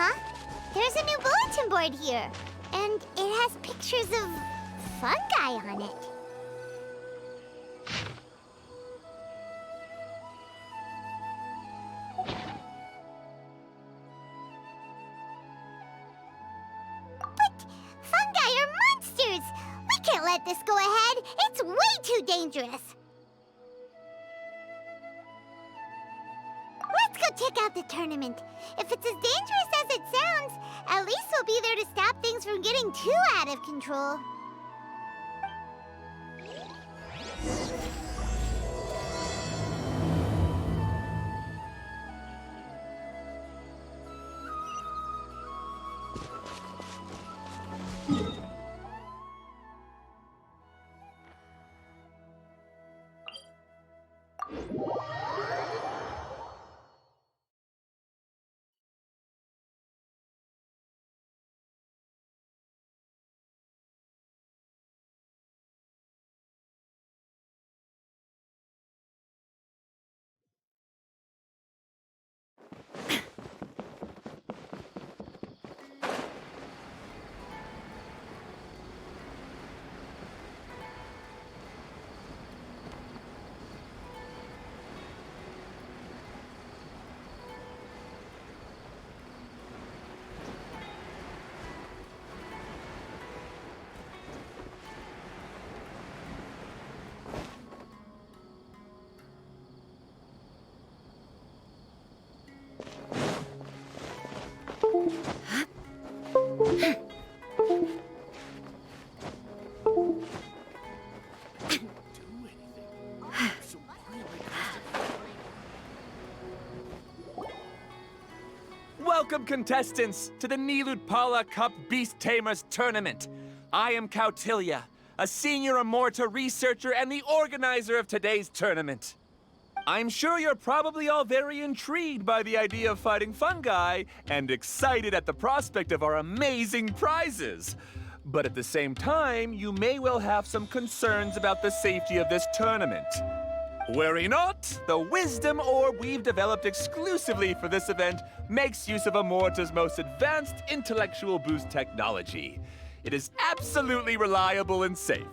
Huh? There's a new bulletin board here, and it has pictures of fungi on it. But fungi are monsters! We can't let this go ahead. It's way too dangerous. Let's go check out the tournament. If it's as dangerous as it sounds, at least we'll be there to stop things from getting too out of control. Welcome, contestants, to the Nilutpala Cup Beast Tamers Tournament. I am Kautilya, a senior Amorta researcher and the organizer of today's tournament. I'm sure you're probably all very intrigued by the idea of fighting fungi and excited at the prospect of our amazing prizes. But at the same time, you may well have some concerns about the safety of this tournament. Worry not! The wisdom orb we've developed exclusively for this event makes use of Amorta's most advanced intellectual boost technology. It is absolutely reliable and safe.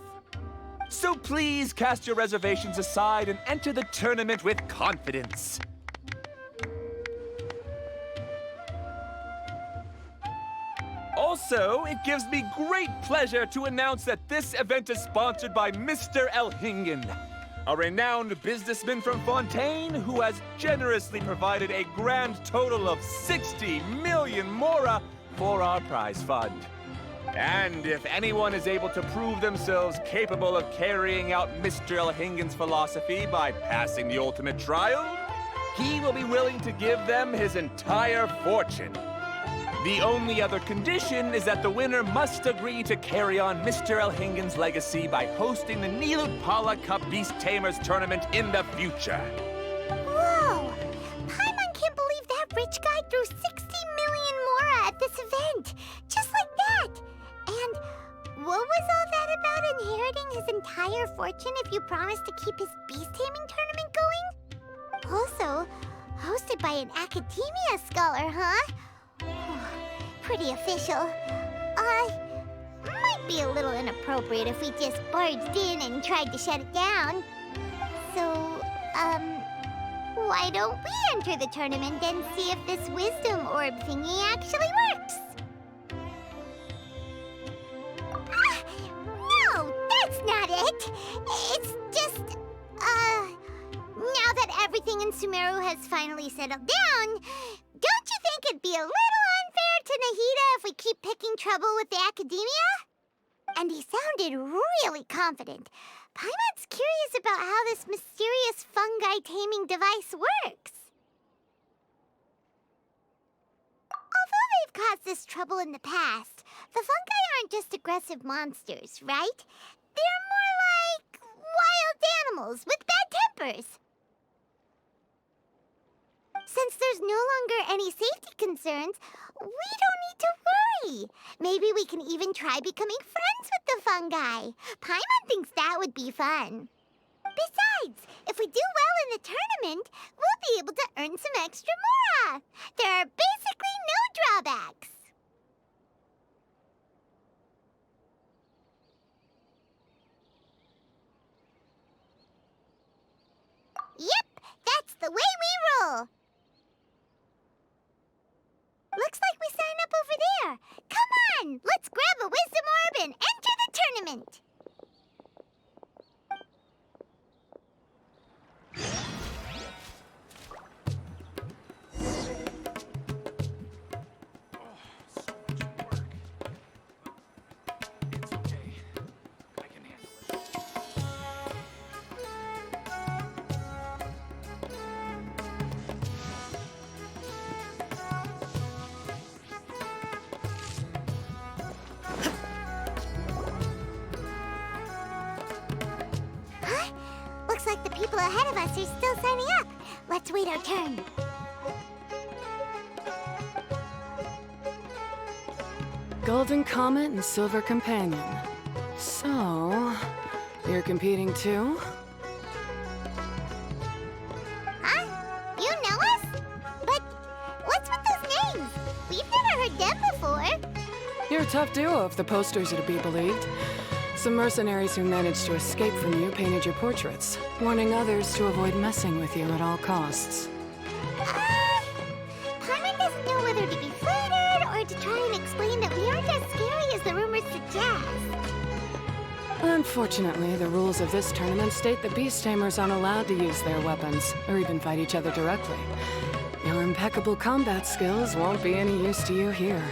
So please cast your reservations aside and enter the tournament with confidence. Also, it gives me great pleasure to announce that this event is sponsored by Mr. Elhingen. a renowned businessman from Fontaine who has generously provided a grand total of 60 million mora for our prize fund. And if anyone is able to prove themselves capable of carrying out Mr. Elhingen's philosophy by passing the ultimate trial, he will be willing to give them his entire fortune. The only other condition is that the winner must agree to carry on Mr. Elhingen's legacy by hosting the Nilut Pala Cup Beast Tamers tournament in the future. Whoa! Paimon can't believe that rich guy threw 60 million mora at this event. Just like that. And what was all that about inheriting his entire fortune if you promise to keep his beast taming tournament going? Also, hosted by an academia scholar, huh? Pretty official. Might be a little inappropriate if we just barged in and tried to shut it down. So, why don't we enter the tournament and see if this wisdom orb thingy actually works? No, that's not it. It's just, now that everything in Sumeru has finally settled down, don't you think it'd be a little unfair to Nahida if we keep picking trouble with the academia? And he sounded really confident. Paimon's curious about how this mysterious fungi taming device works. Although they've caused this trouble in the past, the fungi aren't just aggressive monsters, right? They're more like wild animals with bad tempers. Since there's no longer any safety concerns, we don't need to worry. Maybe we can even try becoming friends with the fungi. Paimon thinks that would be fun. Besides, if we do well in the tournament, we'll be able to earn some extra mora. There are basically no drawbacks. Yep, that's the way we roll. Looks like we sign up over there. Come on, let's grab a wisdom orb and enter the tournament. It's okay. I can handle it. Huh? Looks like the people ahead of us are still signing up. Let's wait our turn. Golden Comet and Silver Companion. So, you're competing too? Huh? You know us? But what's with those names? We've never heard them before. You're a tough duo if the posters are to be believed. Some mercenaries who managed to escape from you painted your portraits, warning others to avoid messing with you at all costs. Paimon doesn't know whether to be flattered or to try and explain that we aren't as scary as the rumors suggest. Unfortunately, the rules of this tournament state that beast tamers aren't allowed to use their weapons, or even fight each other directly. Your impeccable combat skills won't be any use to you here.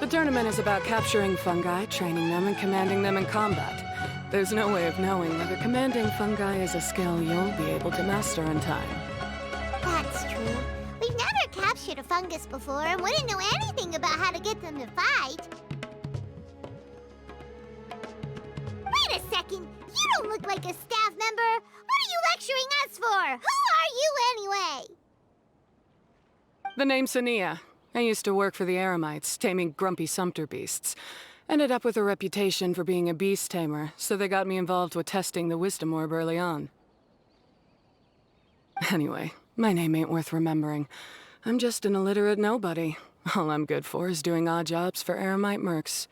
The tournament is about capturing fungi, training them, and commanding them in combat. There's no way of knowing whether commanding fungi is a skill you'll be able to master in time. That's true. We've never captured a fungus before and wouldn't know anything about how to get them to fight. Wait a second! You don't look like a staff member! What are you lecturing us for? Who are you anyway? The name's Sania. I used to work for the Eremites, taming grumpy sumpter beasts. Ended up with a reputation for being a beast tamer, so they got me involved with testing the wisdom orb early on. Anyway, my name ain't worth remembering. I'm just an illiterate nobody. All I'm good for is doing odd jobs for Eremite mercs.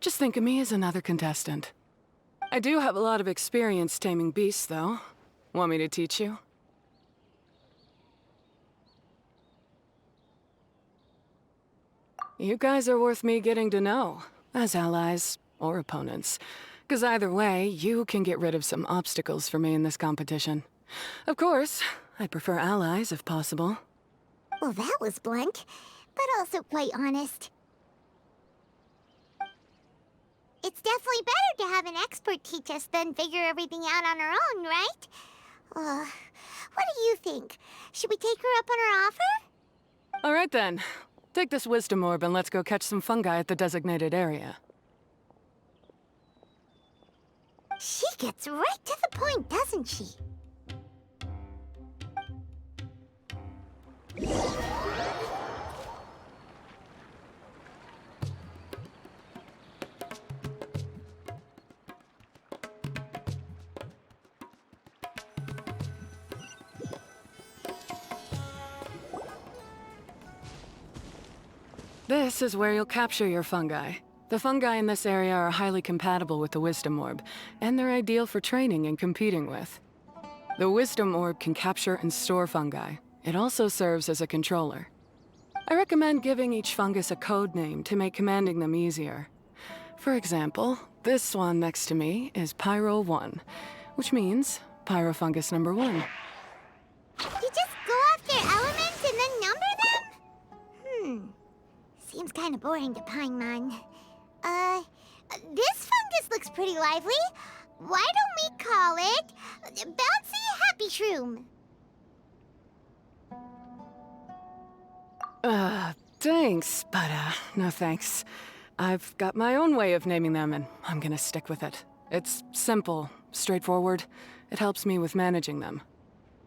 Just think of me as another contestant. I do have a lot of experience taming beasts, though. Want me to teach you? You guys are worth me getting to know, as allies or opponents. 'Cause either way, you can get rid of some obstacles for me in this competition. Of course, I'd prefer allies if possible. Well, that was blunt, but also quite honest. It's definitely better to have an expert teach us than figure everything out on our own, right? What do you think? Should we take her up on her offer? All right then. Take this wisdom orb and let's go catch some fungi at the designated area. She gets right to the point, doesn't she? This is where you'll capture your fungi. The fungi in this area are highly compatible with the wisdom orb, and they're ideal for training and competing with. The wisdom orb can capture and store fungi. It also serves as a controller. I recommend giving each fungus a code name to make commanding them easier. For example, this one next to me is Pyro 1, which means Pyrofungus number 1. You just go off their elements and then number them? Seems kind of boring to Paimon. This fungus looks pretty lively. Why don't we call it Bouncy Happy Shroom? Thanks, but no thanks. I've got my own way of naming them, and I'm gonna stick with it. It's simple, straightforward. It helps me with managing them.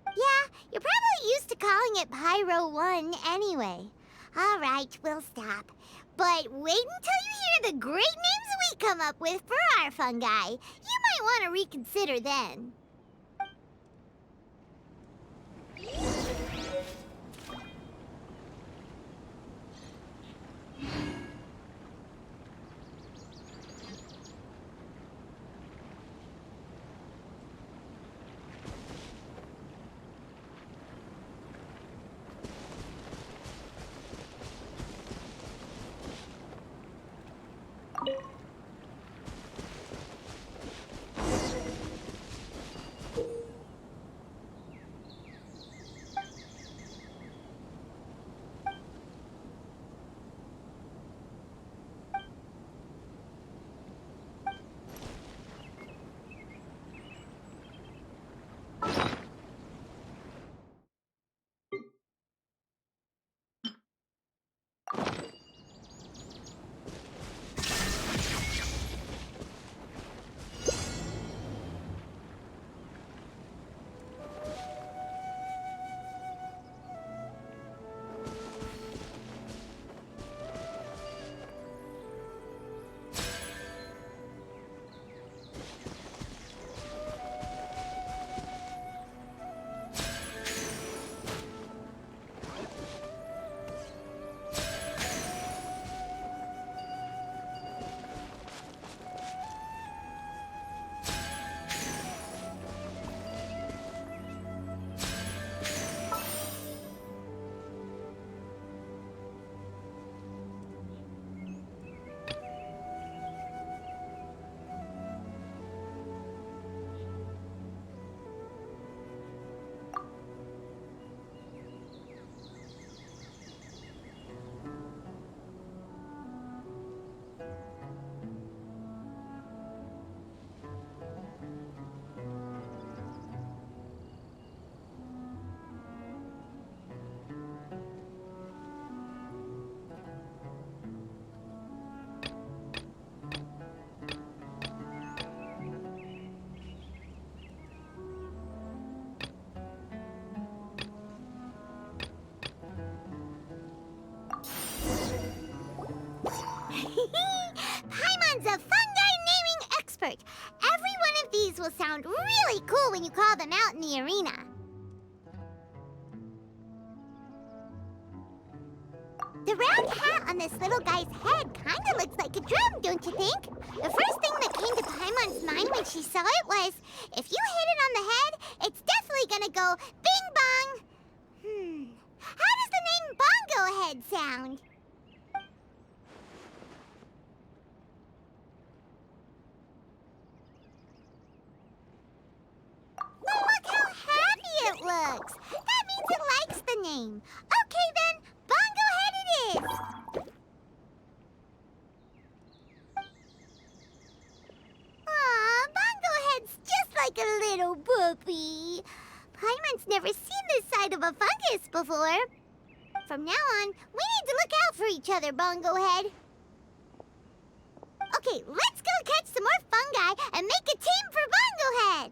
Yeah, you're probably used to calling it Pyro 1 anyway. All right, we'll stop. But wait until you hear the great names we come up with for our fungi. You might want to reconsider then. Paimon's a fungi naming expert. Every one of these will sound really cool when you call them out in the arena. The round hat on this little guy's head kind of looks like a drum, don't you think? The first thing that came to Paimon's mind when she saw it was, if you hit it on the head, it's definitely gonna go bing bong. How does the name Bongo Head sound? of a fungus before. From now on, we need to look out for each other, Bongo Head. Okay, let's go catch some more fungi and make a team for Bongo Head.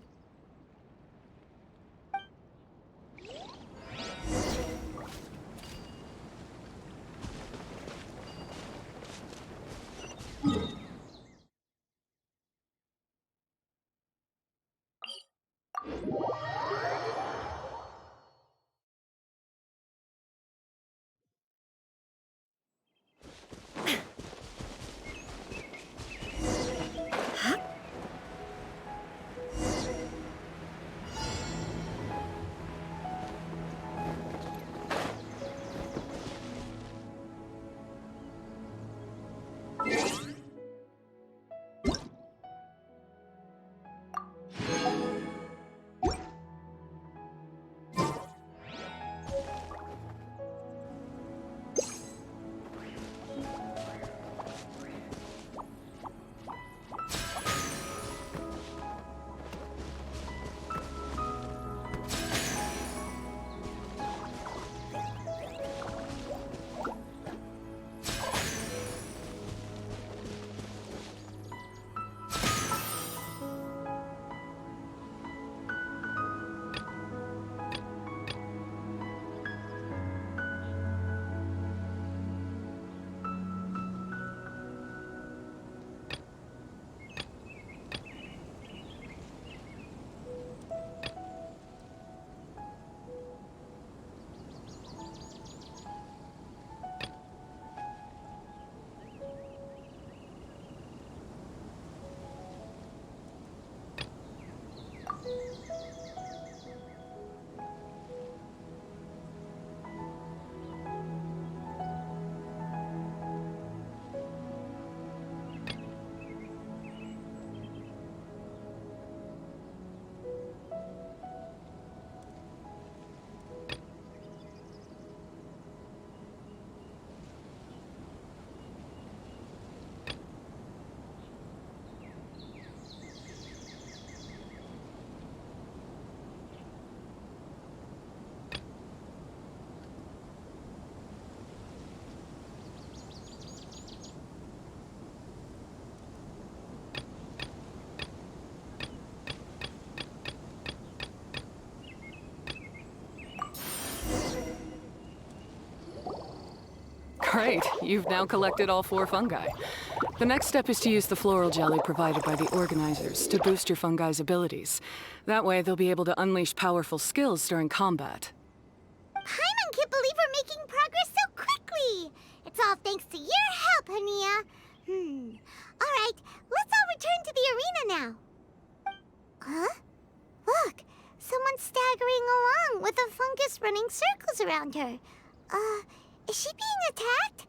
Great, you've now collected all 4 fungi. The next step is to use the floral jelly provided by the organizers to boost your fungi's abilities. That way, they'll be able to unleash powerful skills during combat. Paimon can't believe we're making progress so quickly. It's all thanks to your help, Hania. All right, let's all return to the arena now. Huh? Look, someone's staggering along with a fungus running circles around her. Is she being attacked?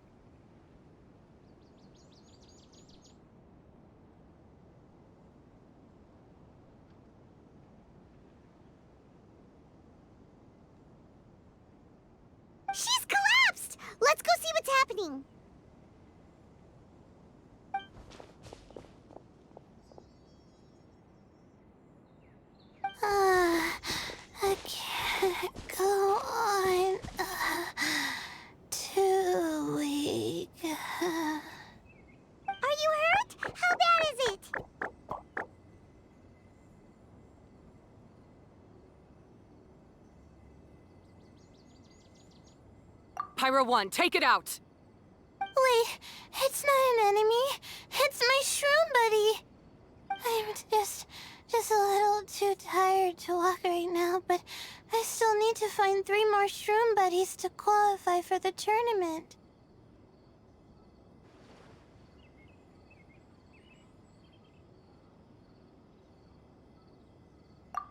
She's collapsed! Let's go see what's happening. I can't go on. Too weak. Are you hurt? How bad is it? Pyro 1, take it out! Wait, it's not an enemy. It's my shroom buddy. I'm just a little too tired to walk right now, but I still need to find 3 more shroom buddies to qualify for the tournament.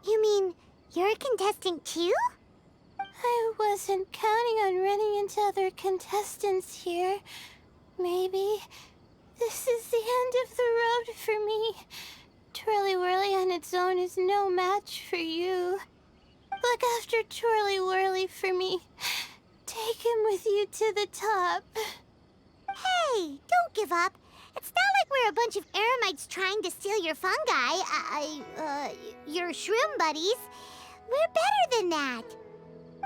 You mean you're a contestant too? I wasn't counting on running into other contestants here. Maybe this is the end of the road for me. Twirly Whirly on its own is no match for you. Look after Twirly Whirly for me. Take him with you to the top. Hey, don't give up. It's not like we're a bunch of eremites trying to steal your fungi. Your shroom buddies. We're better than that.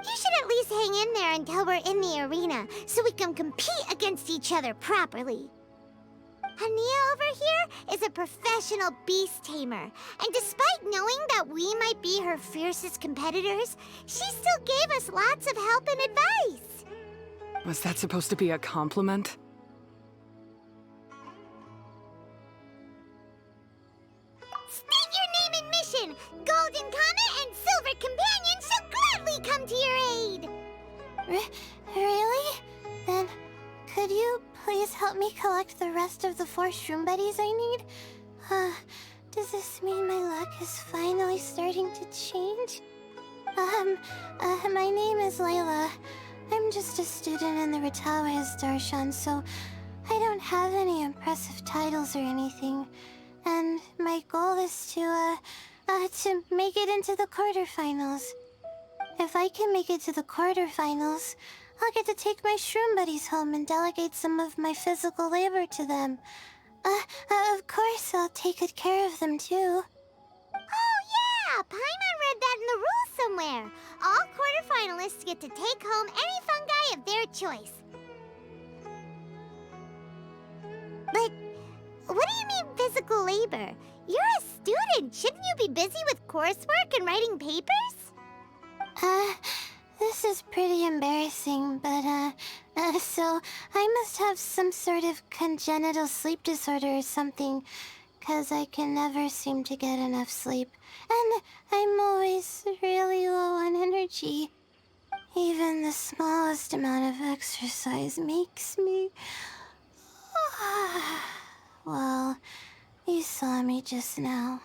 You should at least hang in there until we're in the arena, so we can compete against each other properly. Hania over here is a professional beast tamer, and despite knowing that we might be her fiercest competitors, she still gave us lots of help and advice. Was that supposed to be a compliment? State your name and mission! Golden Comet and Silver Companion shall gladly come to your aid! Really? Then, could you please help me collect the rest of the 4 shroom buddies I need? Does this mean my luck is finally starting to change? My name is Layla. I'm just a student in the Ratawa's Darshan, so I don't have any impressive titles or anything. And my goal is to make it into the quarterfinals. If I can make it to the quarterfinals, I'll get to take my shroom buddies home and delegate some of my physical labor to them. Of course, I'll take good care of them, too. Oh, yeah! Paimon read that in the rules somewhere. All quarterfinalists get to take home any fungi of their choice. But what do you mean physical labor? You're a student. Shouldn't you be busy with coursework and writing papers? This is pretty embarrassing, but, so I must have some sort of congenital sleep disorder or something, 'cause I can never seem to get enough sleep, and I'm always really low on energy. Even the smallest amount of exercise makes me... Well, you saw me just now.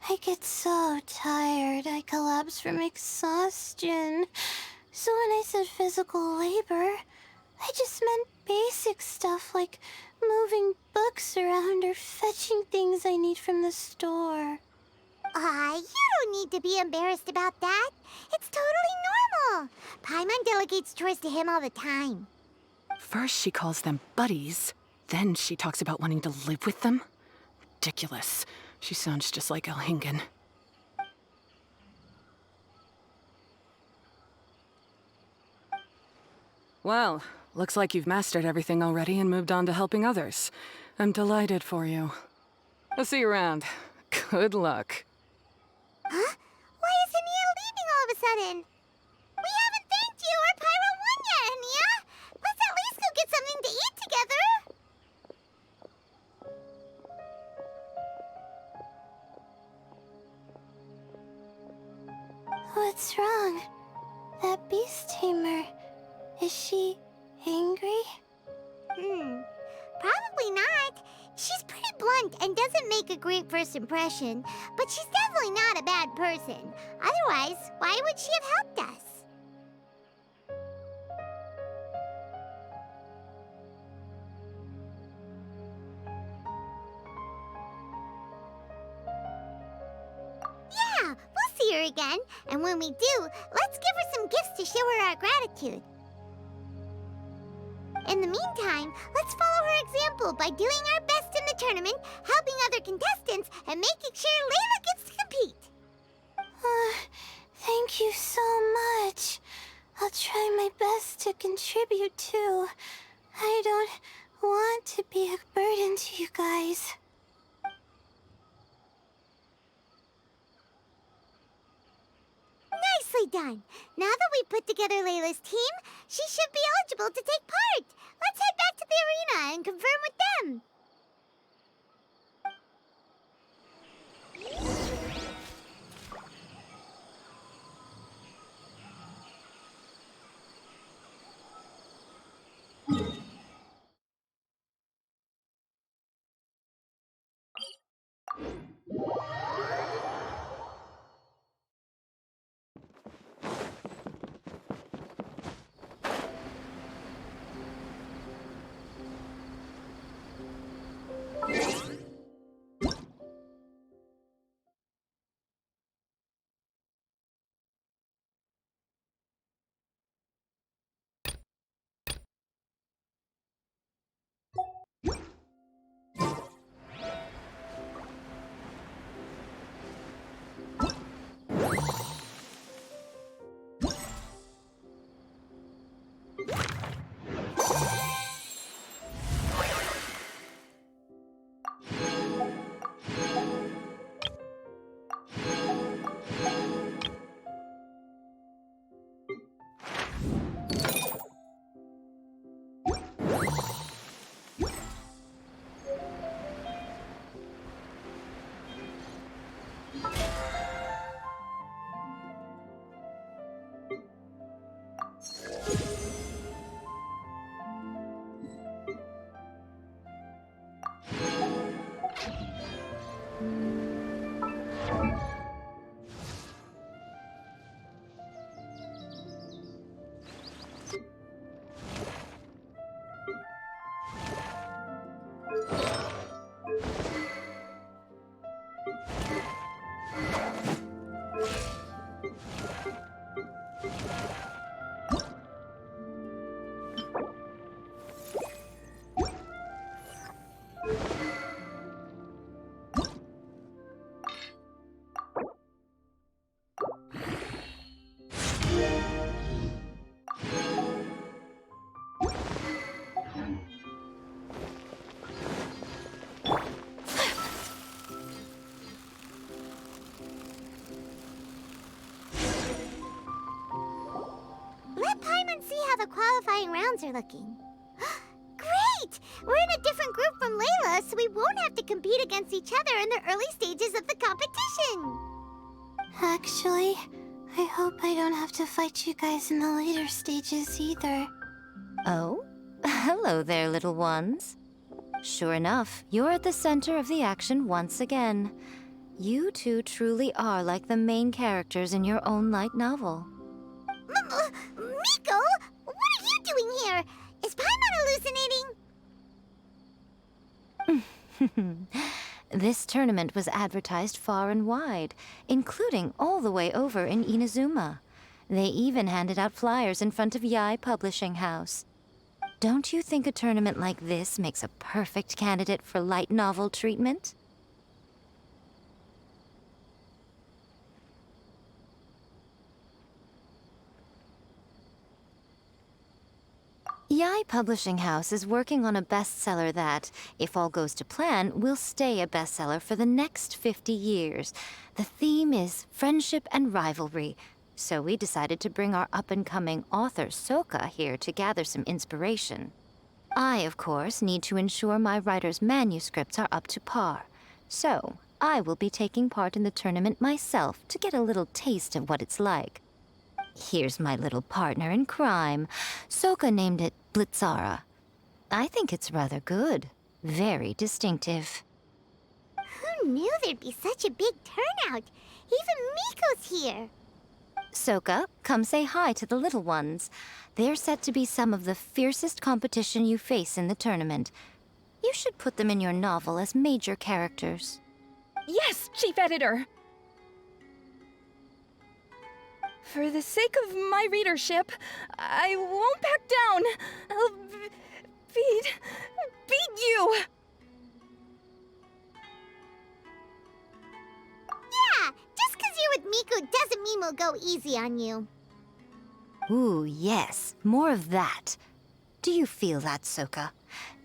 I get so tired, I collapse from exhaustion. So when I said physical labor, I just meant basic stuff like moving books around or fetching things I need from the store. You don't need to be embarrassed about that. It's totally normal. Paimon delegates chores to him all the time. First she calls them buddies, then she talks about wanting to live with them? Ridiculous. She sounds just like Elhingen. Well, looks like you've mastered everything already and moved on to helping others. I'm delighted for you. I'll see you around. Good luck. Huh? Why is Hania leaving all of a sudden? We haven't thanked you or Pyro 1 yet, Hania! Let's at least go get something to eat together! What's wrong? That beast tamer... Is she angry? Probably not. She's pretty blunt and doesn't make a great first impression, but she's definitely not a bad person. Otherwise, why would she have helped us? Yeah, we'll see her again, and when we do, let's give her some gifts to show her our gratitude. In the meantime, let's follow her example by doing our best in the tournament, helping other contestants, and making sure Layla gets to compete. Thank you so much. I'll try my best to contribute too. I don't want to be a burden to you guys. Nicely done. Now that we put together Layla's team, she should be eligible to take part. Let's head back to the arena and confirm with them. clowns are looking. Great! We're in a different group from Layla, so we won't have to compete against each other in the early stages of the competition. Actually, I hope I don't have to fight you guys in the later stages either. Oh? Hello there, little ones. Sure enough, you're at the center of the action once again. You two truly are like the main characters in your own light novel. Miko, what are you doing here? Is Paimon hallucinating? This tournament was advertised far and wide, including all the way over in Inazuma. They even handed out flyers in front of Yae Publishing House. Don't you think a tournament like this makes a perfect candidate for light novel treatment? Yae Publishing House is working on a bestseller that, if all goes to plan, will stay a bestseller for the next 50 years. The theme is friendship and rivalry, so we decided to bring our up-and-coming author Soka here to gather some inspiration. I, of course, need to ensure my writer's manuscripts are up to par, so I will be taking part in the tournament myself to get a little taste of what it's like. Here's my little partner in crime. Soka named it Blitzara. I think it's rather good. Very distinctive. Who knew there'd be such a big turnout? Even Miko's here. Soka, come say hi to the little ones. They're set to be some of the fiercest competition you face in the tournament. You should put them in your novel as major characters. Yes, Chief Editor! For the sake of my readership, I won't back down. I'll beat you! Yeah, just 'cause you're with Miko doesn't mean we'll go easy on you. Ooh, yes, more of that. Do you feel that, Soka?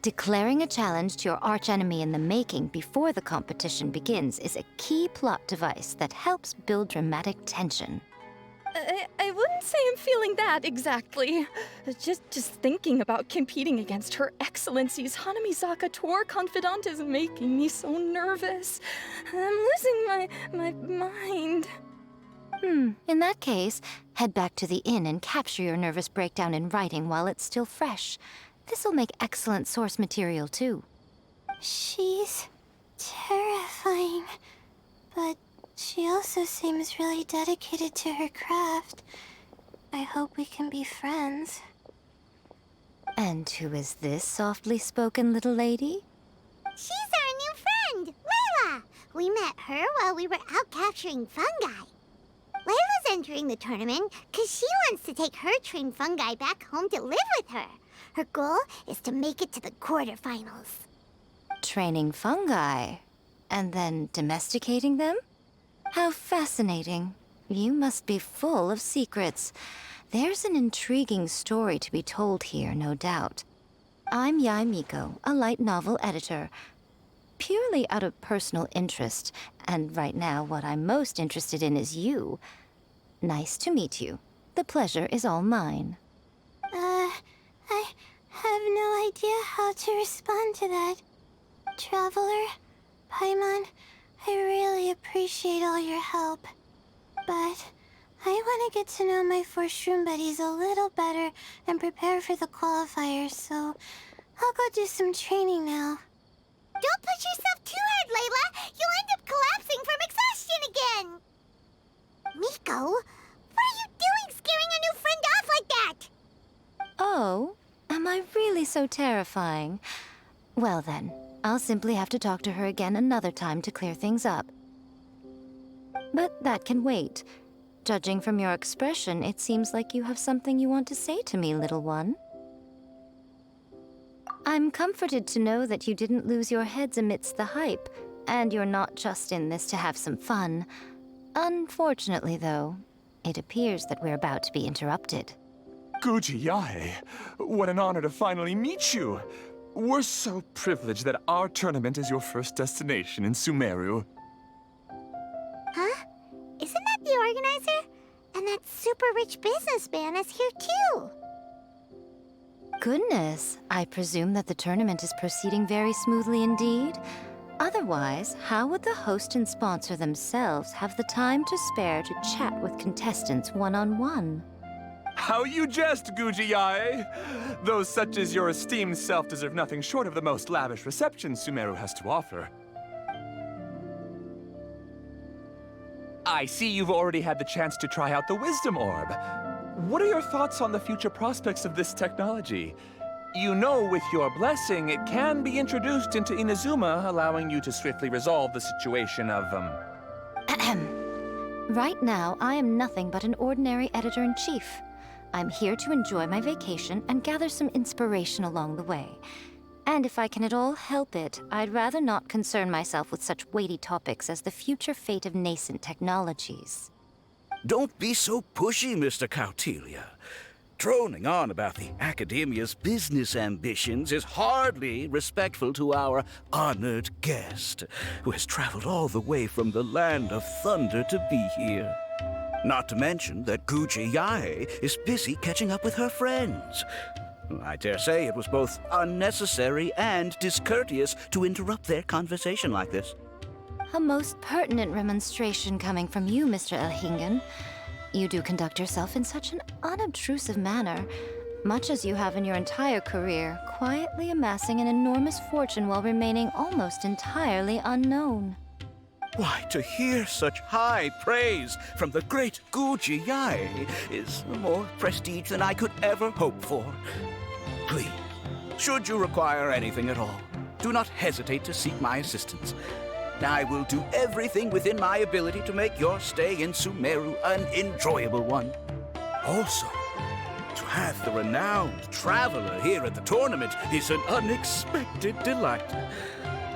Declaring a challenge to your archenemy in the making before the competition begins is a key plot device that helps build dramatic tension. I wouldn't say I'm feeling that exactly. Just thinking about competing against Her Excellency's Hanamizaka tour confidant is making me so nervous. I'm losing my mind. In that case, head back to the inn and capture your nervous breakdown in writing while it's still fresh. This'll make excellent source material, too. She's terrifying, but she also seems really dedicated to her craft. I hope we can be friends. And who is this softly spoken little lady? She's our new friend, Layla. We met her while we were out capturing fungi. Layla's entering the tournament because she wants to take her trained fungi back home to live with her. Her goal is to make it to the quarterfinals. Training fungi, and then domesticating them? How fascinating. You must be full of secrets. There's an intriguing story to be told here, no doubt. I'm Yae Miko, a light novel editor. Purely out of personal interest, and right now what I'm most interested in is you. Nice to meet you. The pleasure is all mine. I have no idea how to respond to that. Traveler, Paimon, I really appreciate all your help. But I want to get to know my 4 shroom buddies a little better and prepare for the qualifiers, so I'll go do some training now. Don't push yourself too hard, Layla! You'll end up collapsing from exhaustion again! Miko, what are you doing scaring a new friend off like that? Oh, am I really so terrifying? Well then, I'll simply have to talk to her again another time to clear things up. But that can wait. Judging from your expression, it seems like you have something you want to say to me, little one. I'm comforted to know that you didn't lose your heads amidst the hype, and you're not just in this to have some fun. Unfortunately, though, it appears that we're about to be interrupted. Guji Yae, what an honor to finally meet you. We're so privileged that our tournament is your first destination in Sumeru. Huh? Isn't that the organizer? And that super rich businessman is here too. Goodness, I presume that the tournament is proceeding very smoothly indeed. Otherwise, how would the host and sponsor themselves have the time to spare to chat with contestants one-on-one? How you jest, Gujiai! Those such as your esteemed self deserve nothing short of the most lavish reception Sumeru has to offer. I see you've already had the chance to try out the Wisdom Orb. What are your thoughts on the future prospects of this technology? You know, with your blessing, it can be introduced into Inazuma, allowing you to swiftly resolve the situation of, Right now, I am nothing but an ordinary editor-in-chief. I'm here to enjoy my vacation and gather some inspiration along the way. And if I can at all help it, I'd rather not concern myself with such weighty topics as the future fate of nascent technologies. Don't be so pushy, Mr. Kautelia. Droning on about the Academia's business ambitions is hardly respectful to our honored guest, who has traveled all the way from the land of thunder to be here. Not to mention that Guji Yae is busy catching up with her friends. I dare say it was both unnecessary and discourteous to interrupt their conversation like this. A most pertinent remonstration coming from you, Mr. Elhingen. You do conduct yourself in such an unobtrusive manner, much as you have in your entire career, quietly amassing an enormous fortune while remaining almost entirely unknown. Why, to hear such high praise from the great Guji Yae is more prestige than I could ever hope for. Please, should you require anything at all, do not hesitate to seek my assistance. I will do everything within my ability to make your stay in Sumeru an enjoyable one. Also, to have the renowned traveler here at the tournament is an unexpected delight.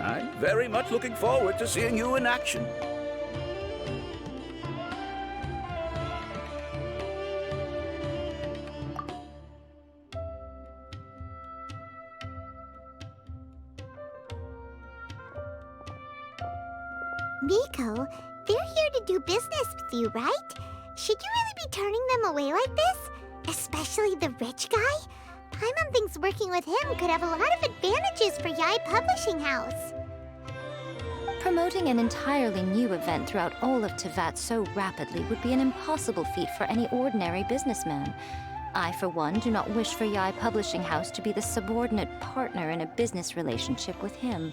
I'm very much looking forward to seeing you in action. Miko, they're here to do business with you, right? Should you really be turning them away like this? Especially the rich guy? Paimon thinks working with him could have a lot of advantages for Yae Publishing House. Promoting an entirely new event throughout all of Teyvat so rapidly would be an impossible feat for any ordinary businessman. I, for one, do not wish for Yae Publishing House to be the subordinate partner in a business relationship with him.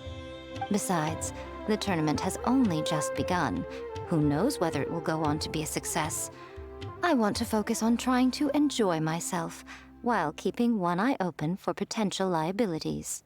Besides, the tournament has only just begun. Who knows whether it will go on to be a success? I want to focus on trying to enjoy myself, while keeping one eye open for potential liabilities.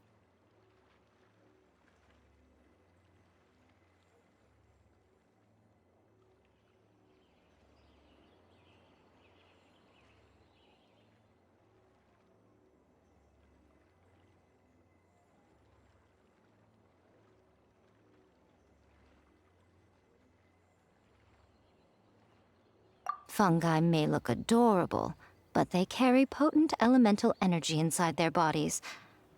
Fungi may look adorable, but they carry potent elemental energy inside their bodies.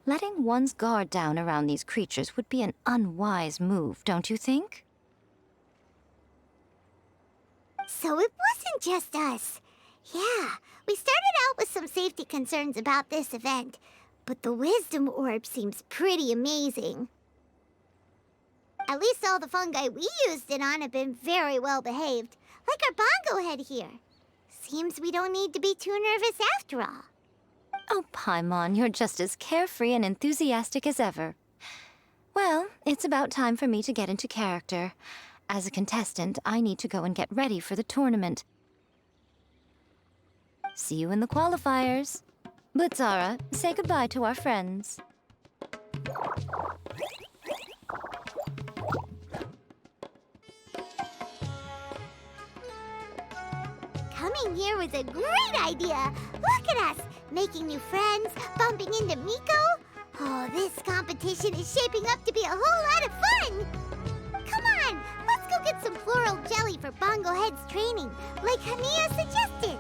Letting one's guard down around these creatures would be an unwise move, don't you think? So it wasn't just us. Yeah, we started out with some safety concerns about this event, but the Wisdom Orb seems pretty amazing. At least all the fungi we used it on have been very well behaved, like our bongo head here. Seems we don't need to be too nervous after all. Oh, Paimon, you're just as carefree and enthusiastic as ever. Well, it's about time for me to get into character. As a contestant, I need to go and get ready for the tournament. See you in the qualifiers. Blitzara, say goodbye to our friends. Coming here was a great idea. Look at us, making new friends, bumping into Miko. Oh, this competition is shaping up to be a whole lot of fun. Come on, let's go get some floral jelly for Bongo Head's training, like Hania suggested.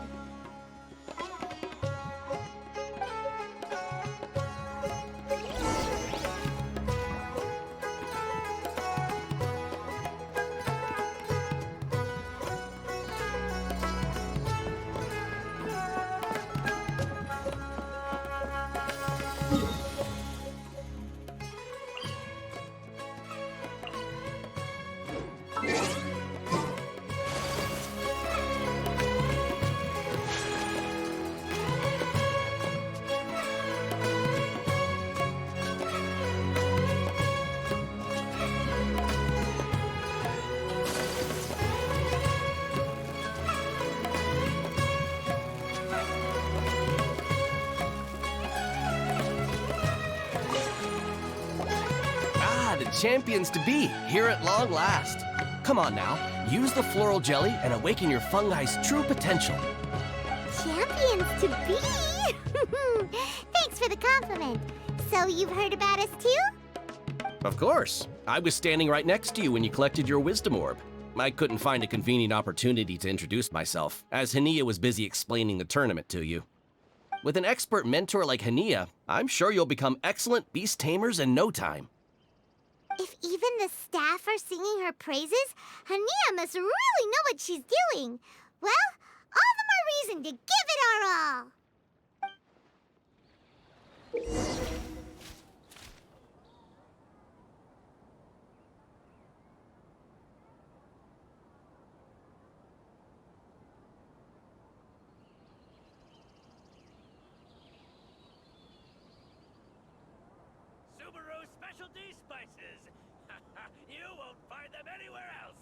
champions to be, here at long last. Come on now, use the floral jelly and awaken your fungi's true potential. Champions to be? Thanks for the compliment. So you've heard about us too? Of course. I was standing right next to you when you collected your wisdom orb. I couldn't find a convenient opportunity to introduce myself, as Hania was busy explaining the tournament to you. With an expert mentor like Hania, I'm sure you'll become excellent beast tamers in no time. If even the staff are singing her praises, Hania must really know what she's doing. Well, all the more reason to give it our all. Subaru specialty spices. You won't find them anywhere else.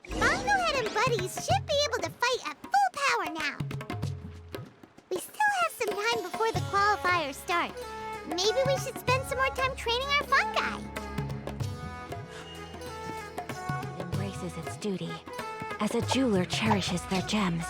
Bongohead and buddies should be able to fight at full power now. We still have some time before the qualifiers start. Maybe we should spend some more time training our fun guy. It embraces its duty, as a jeweler cherishes their gems.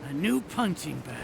A new punching bag.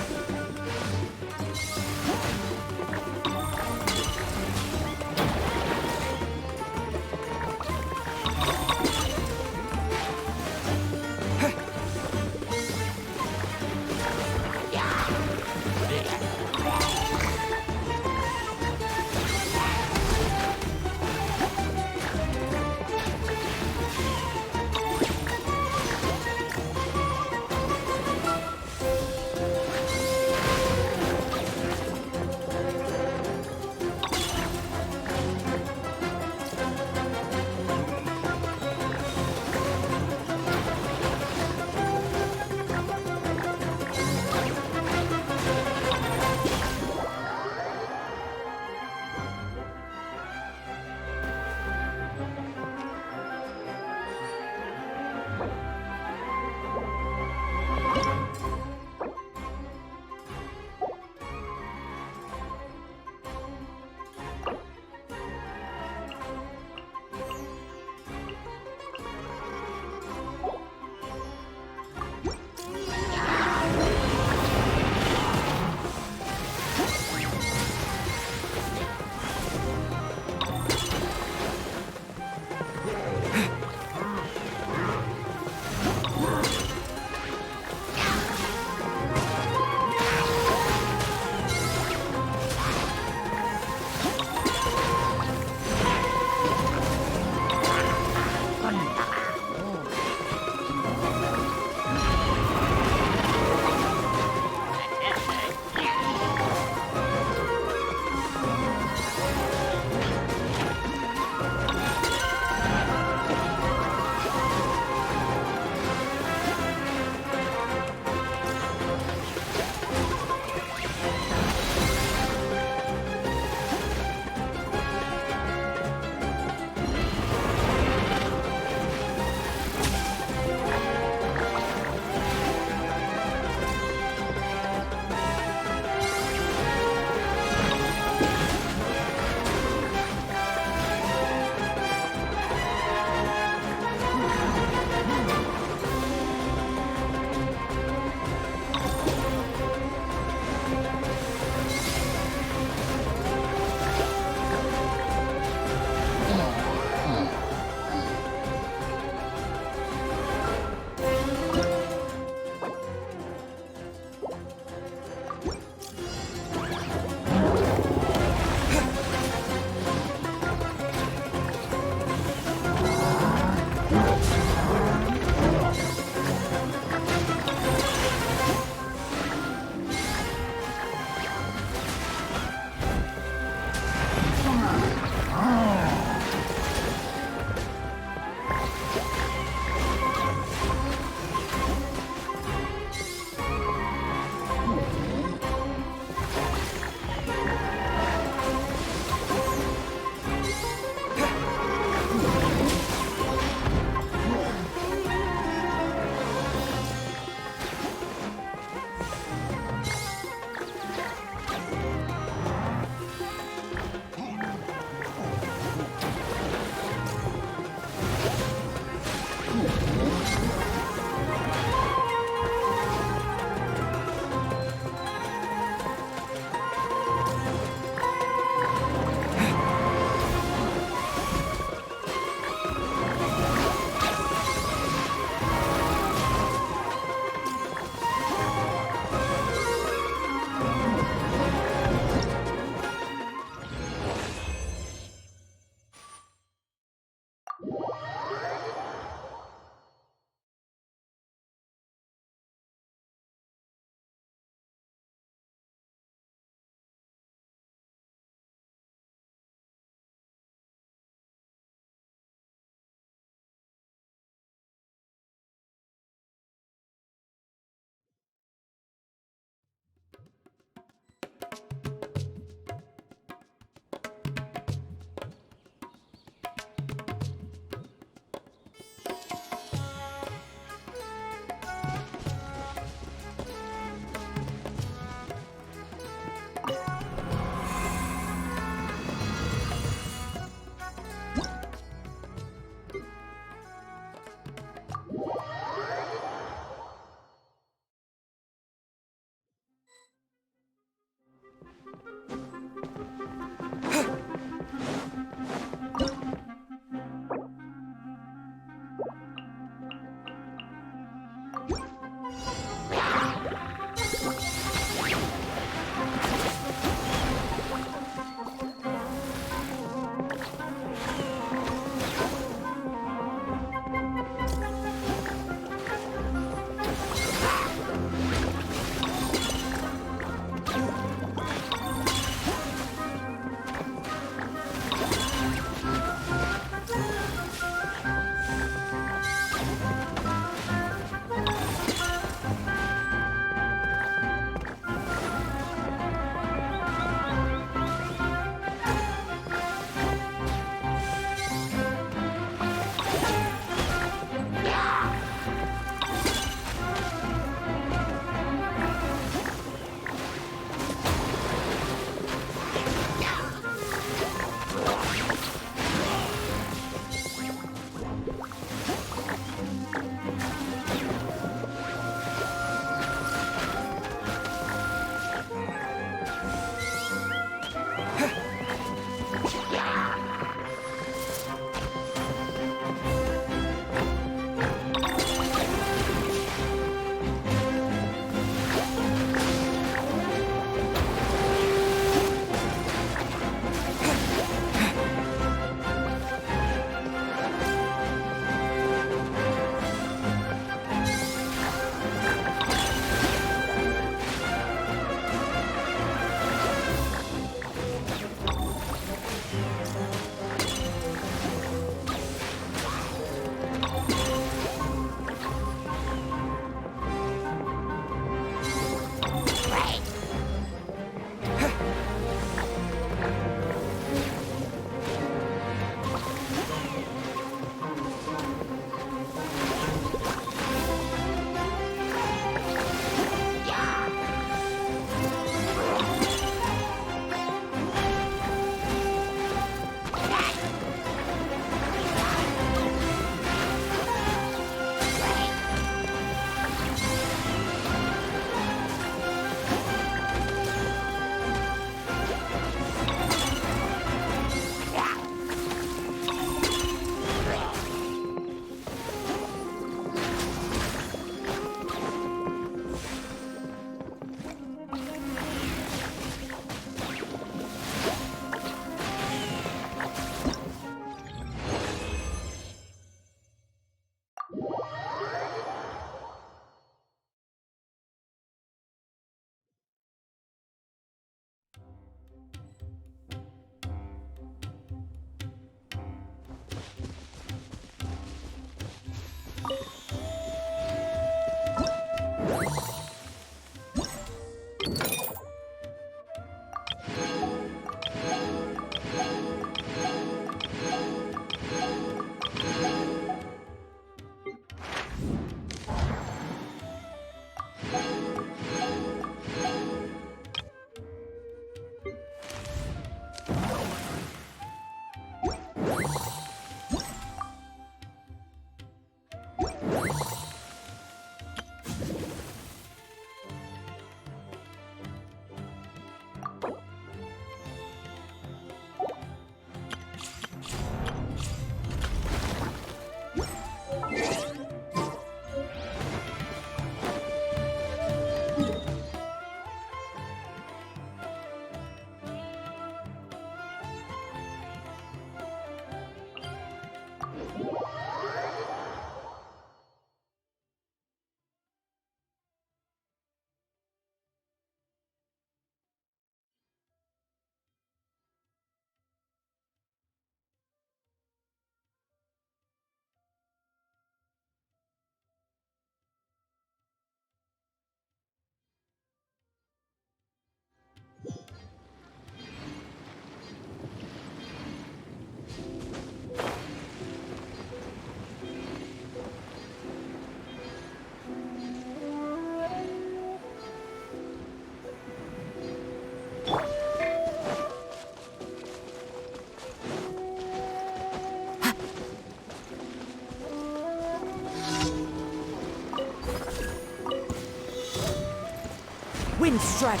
Wind Strike!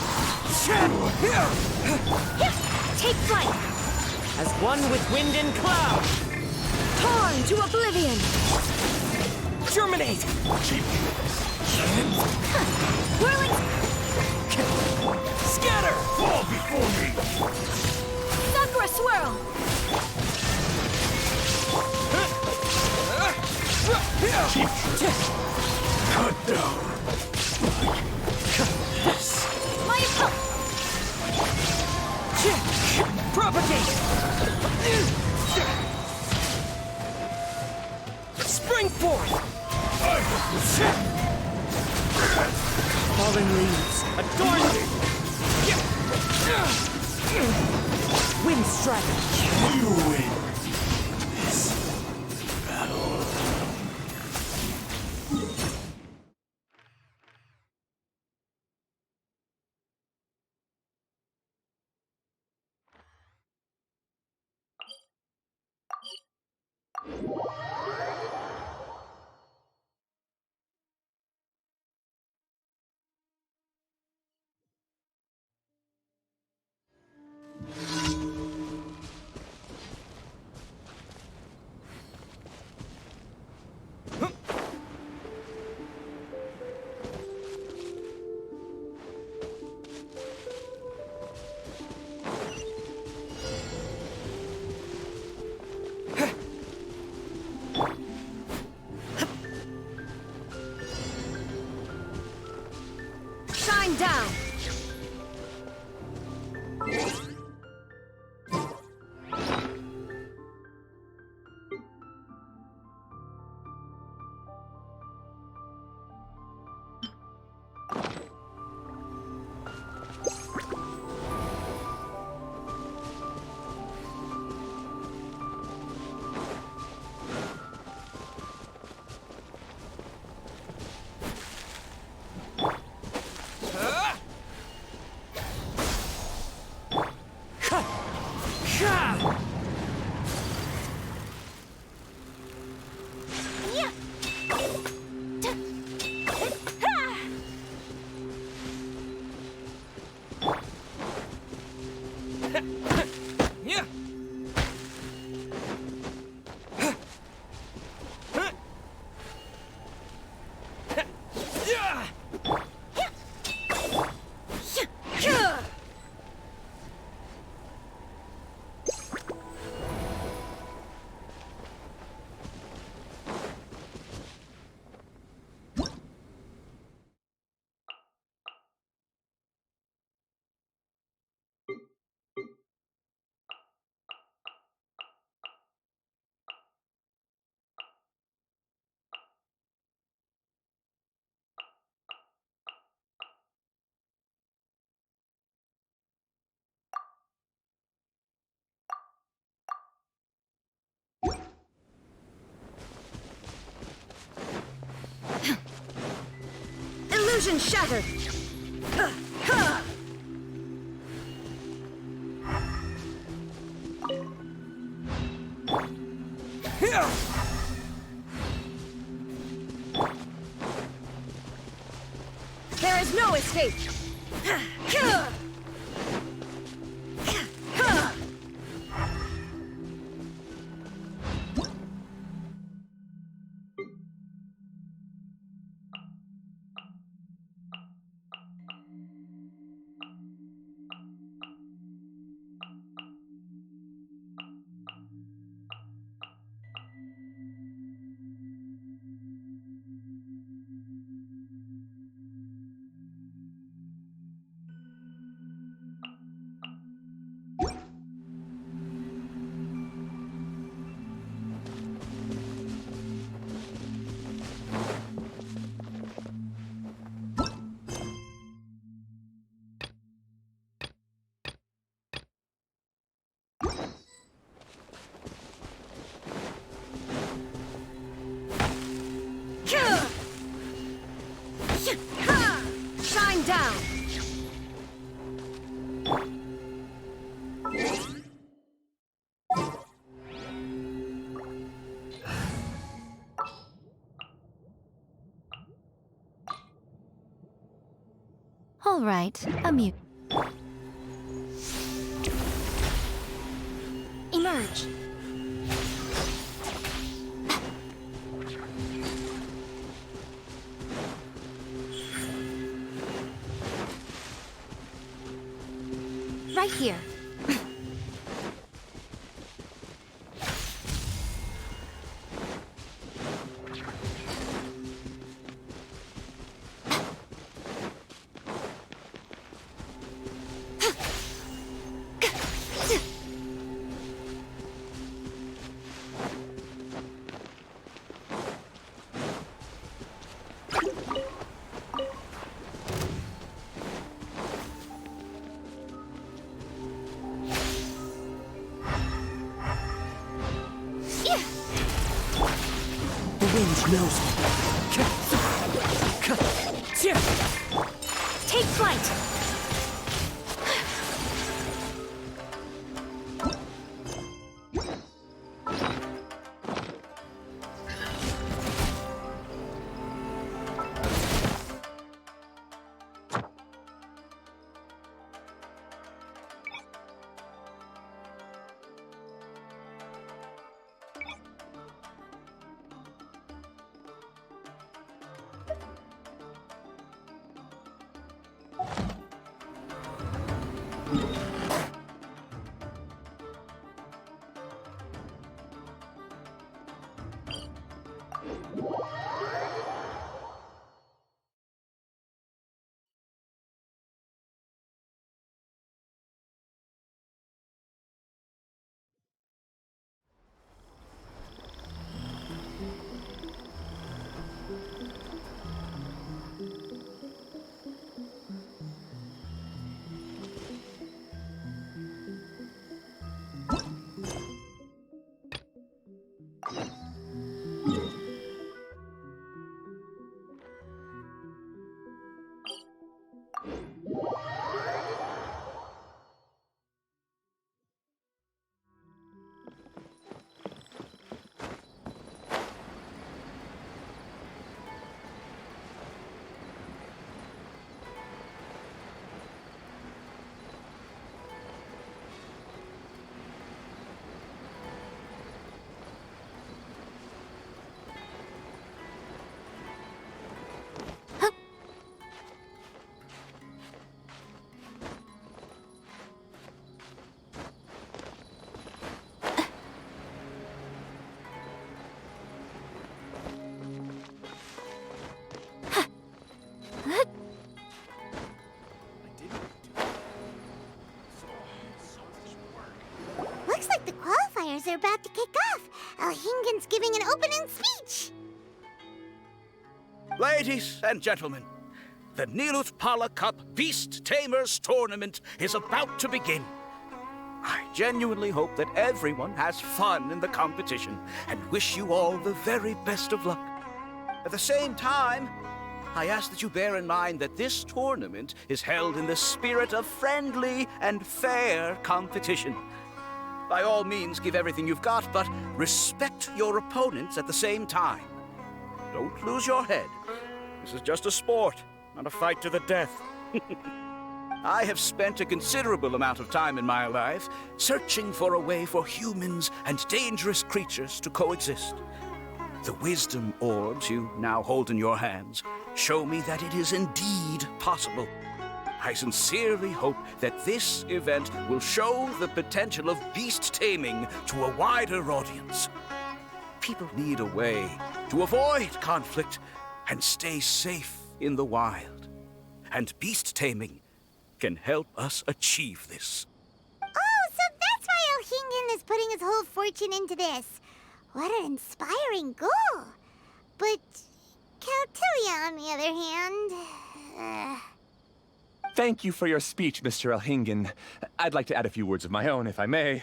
Take flight! As one with wind and cloud! Torn to oblivion! Germinate! Whirling Scatter! Fall before me! Sakura Swirl! Cut down! My pulse! Propagate! Spring forth! Fallen leaves, adorn me! Wind Strike! You win this battle. Shine down! Illusion shattered! There is no escape! All right, a Emerge. right here. The wind knows me. Take flight! Looks like the qualifiers are about to kick off. Alhingen's giving an opening speech. Ladies and gentlemen, the Nilut Pala Cup Beast Tamers Tournament is about to begin. I genuinely hope that everyone has fun in the competition and wish you all the very best of luck. At the same time, I ask that you bear in mind that this tournament is held in the spirit of friendly and fair competition. By all means, give everything you've got, but respect your opponents at the same time. Don't lose your head. This is just a sport, not a fight to the death. I have spent a considerable amount of time in my life searching for a way for humans and dangerous creatures to coexist. The wisdom orbs you now hold in your hands show me that it is indeed possible. I sincerely hope that this event will show the potential of beast taming to a wider audience. People need a way to avoid conflict and stay safe in the wild. And beast taming can help us achieve this. Oh, so that's why Alhingen is putting his whole fortune into this. What an inspiring goal. But Kautilya, on the other hand... Thank you for your speech, Mr. Alhingen. I'd like to add a few words of my own, if I may.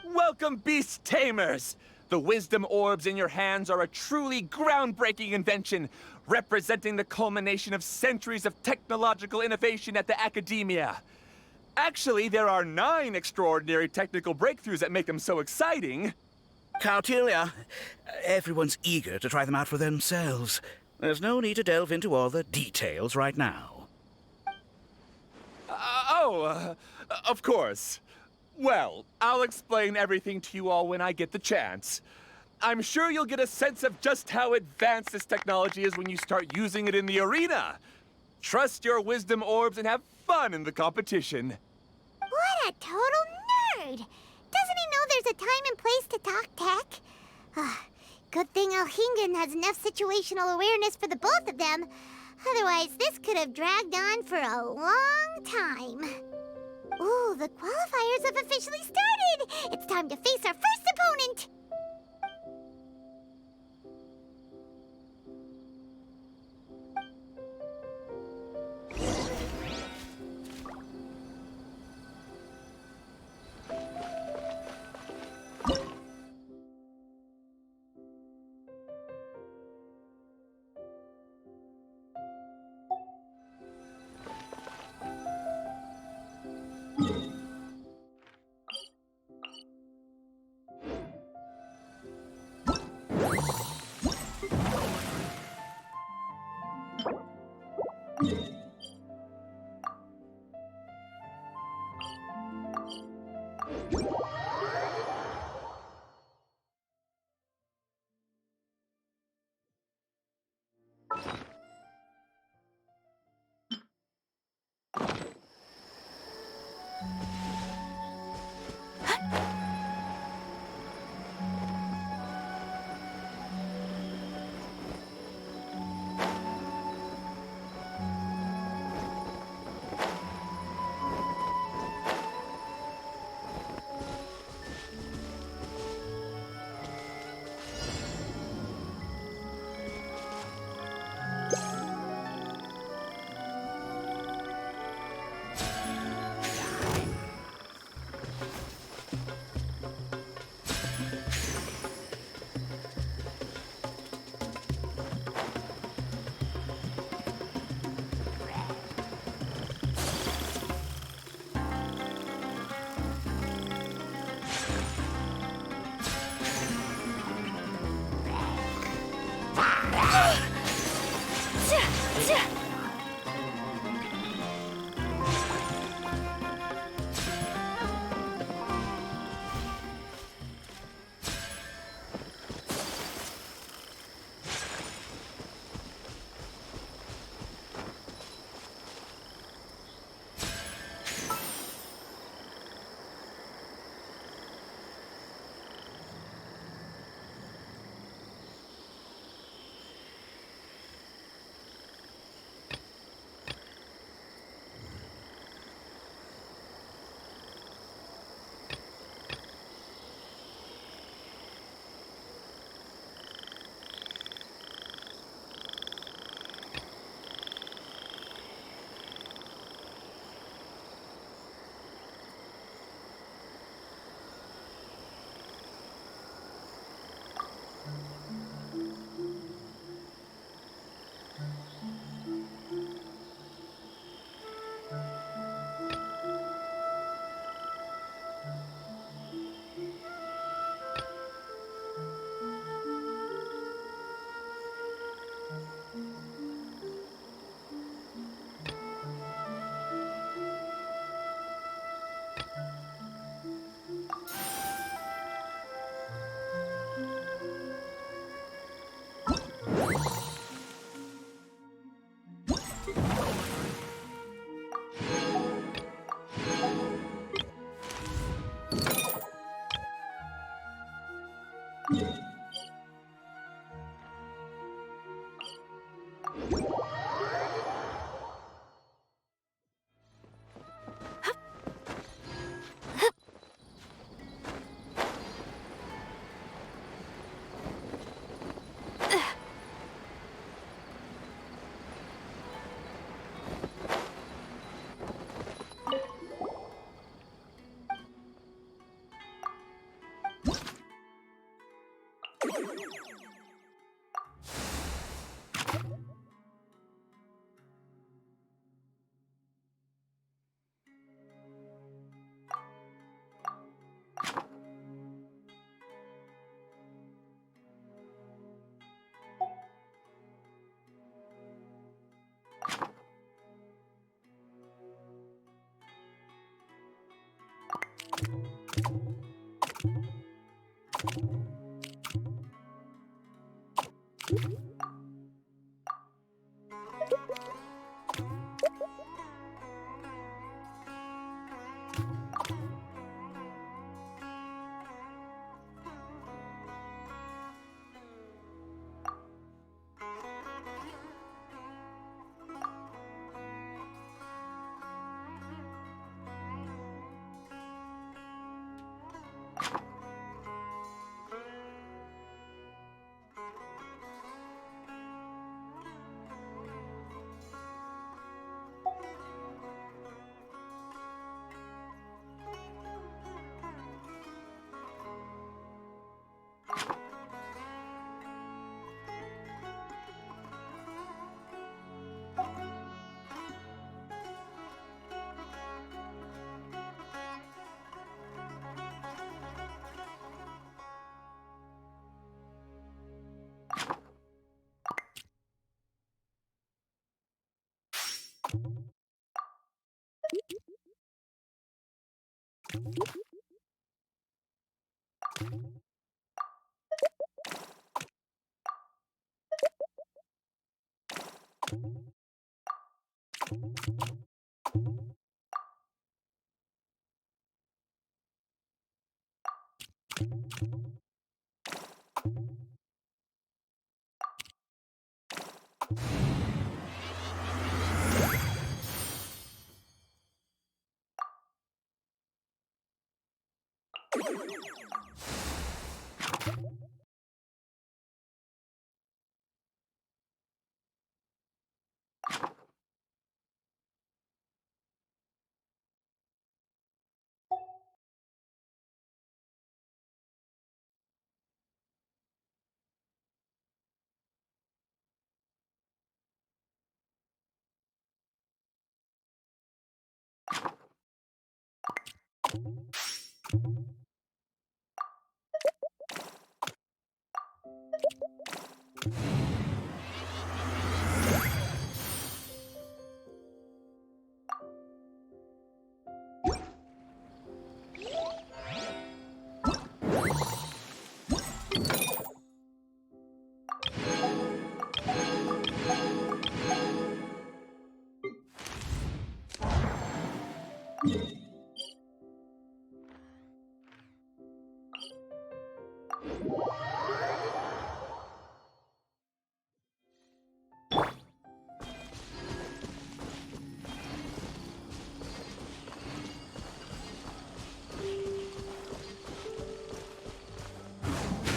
Welcome, Beast Tamers! The wisdom orbs in your hands are a truly groundbreaking invention, representing the culmination of centuries of technological innovation at the academia. Actually, there are 9 extraordinary technical breakthroughs that make them so exciting. Kautilya, everyone's eager to try them out for themselves. There's no need to delve into all the details right now. Of course. Well, I'll explain everything to you all when I get the chance. I'm sure you'll get a sense of just how advanced this technology is when you start using it in the arena. Trust your wisdom orbs and have fun in the competition. What a total nerd! Doesn't he know there's a time and place to talk tech? Good thing Alhingen has enough situational awareness for the both of them. Otherwise, this could have dragged on for a long time. Ooh, the qualifiers have officially started! It's time to face our first opponent!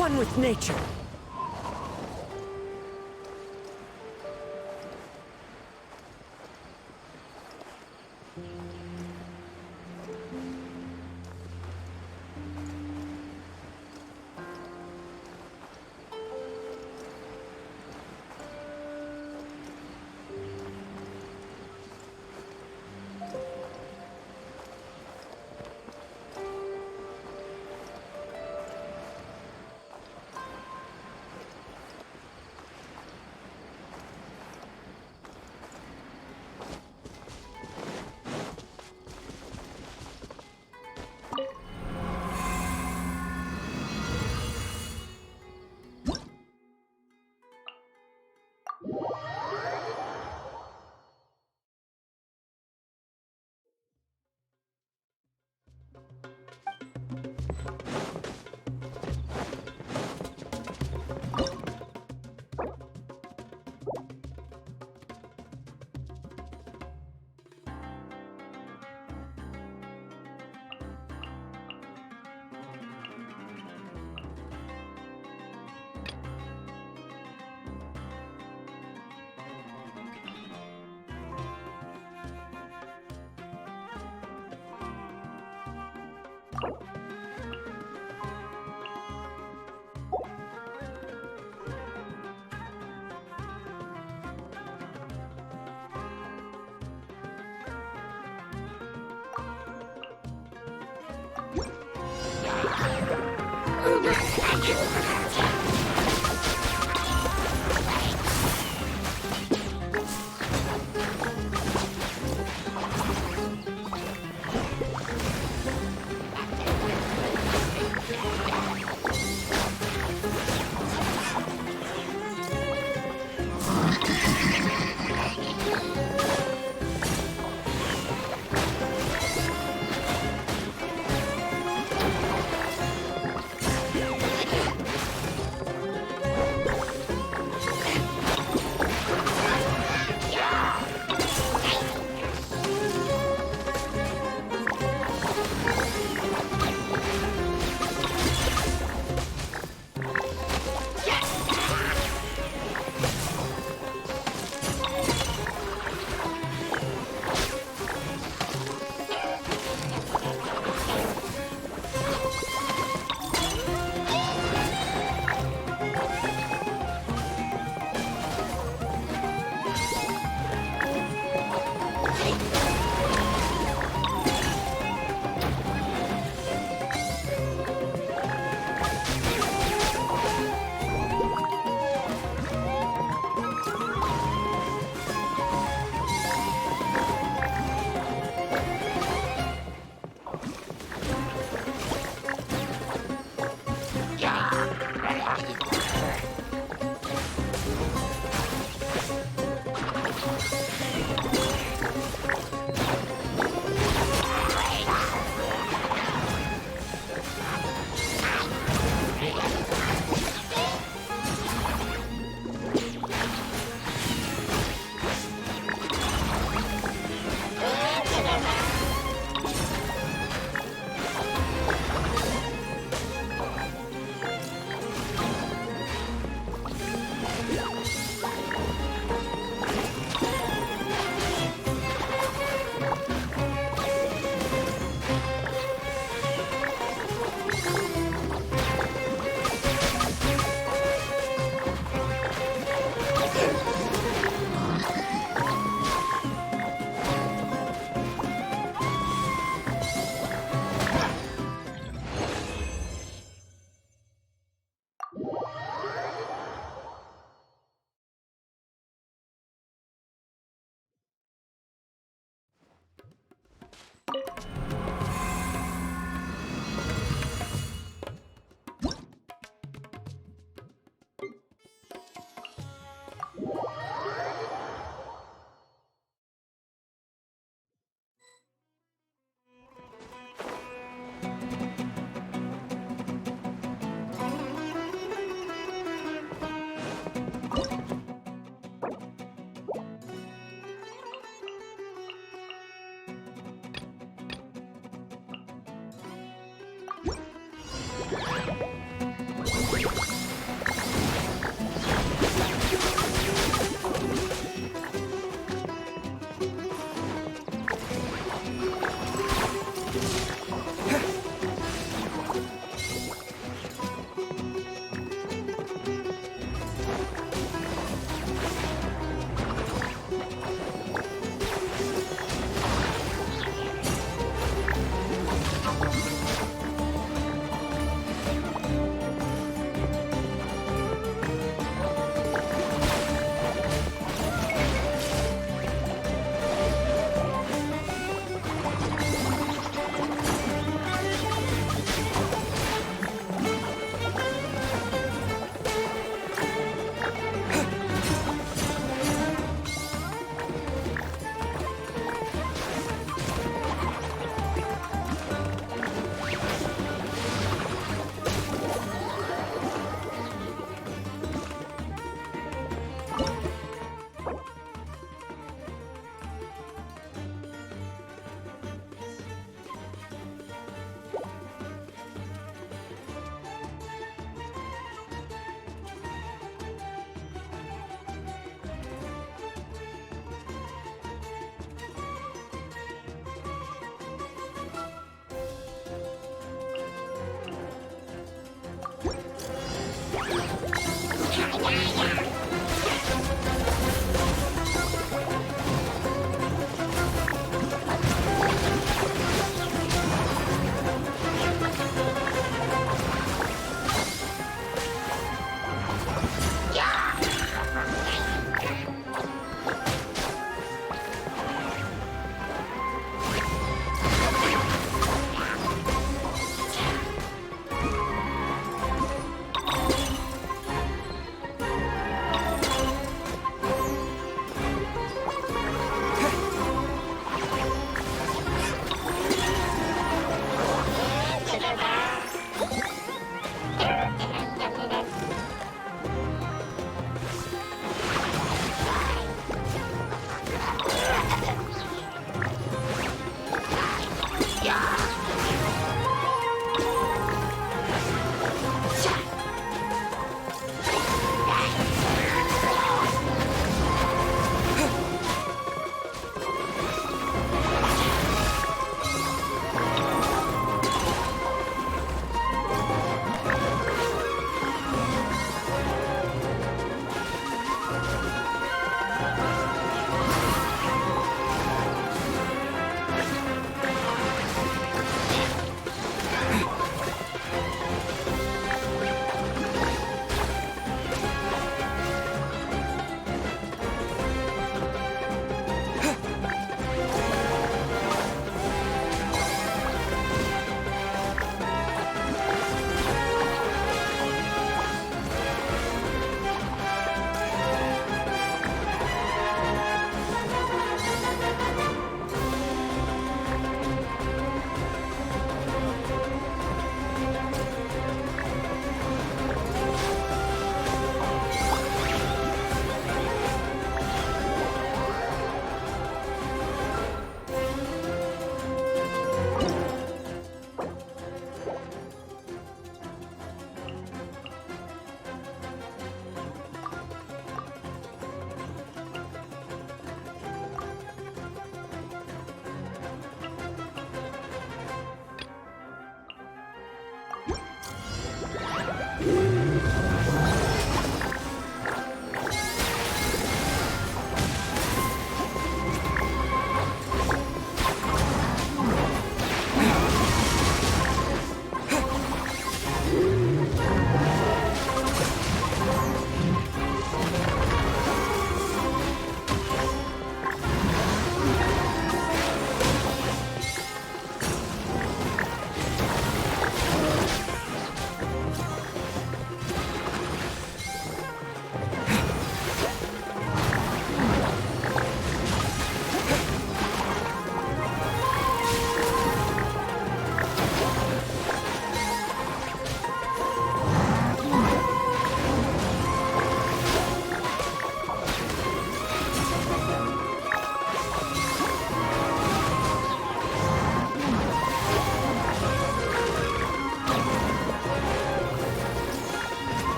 One with nature.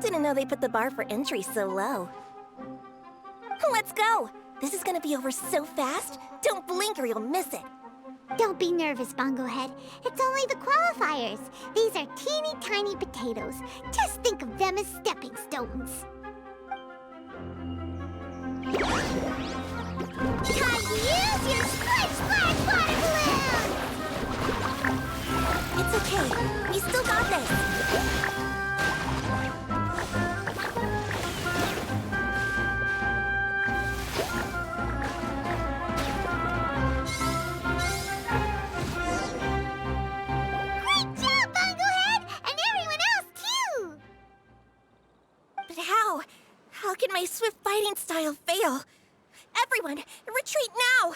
Didn't know they put the bar for entry so low. Let's go! This is gonna be over so fast. Don't blink or you'll miss it. Don't be nervous, Bongo Head. It's only the qualifiers. These are teeny tiny potatoes. Just think of them as stepping stones. Time to use your Splash Splash water balloon! It's okay. We still got this. How can my swift fighting style fail? Everyone, retreat now!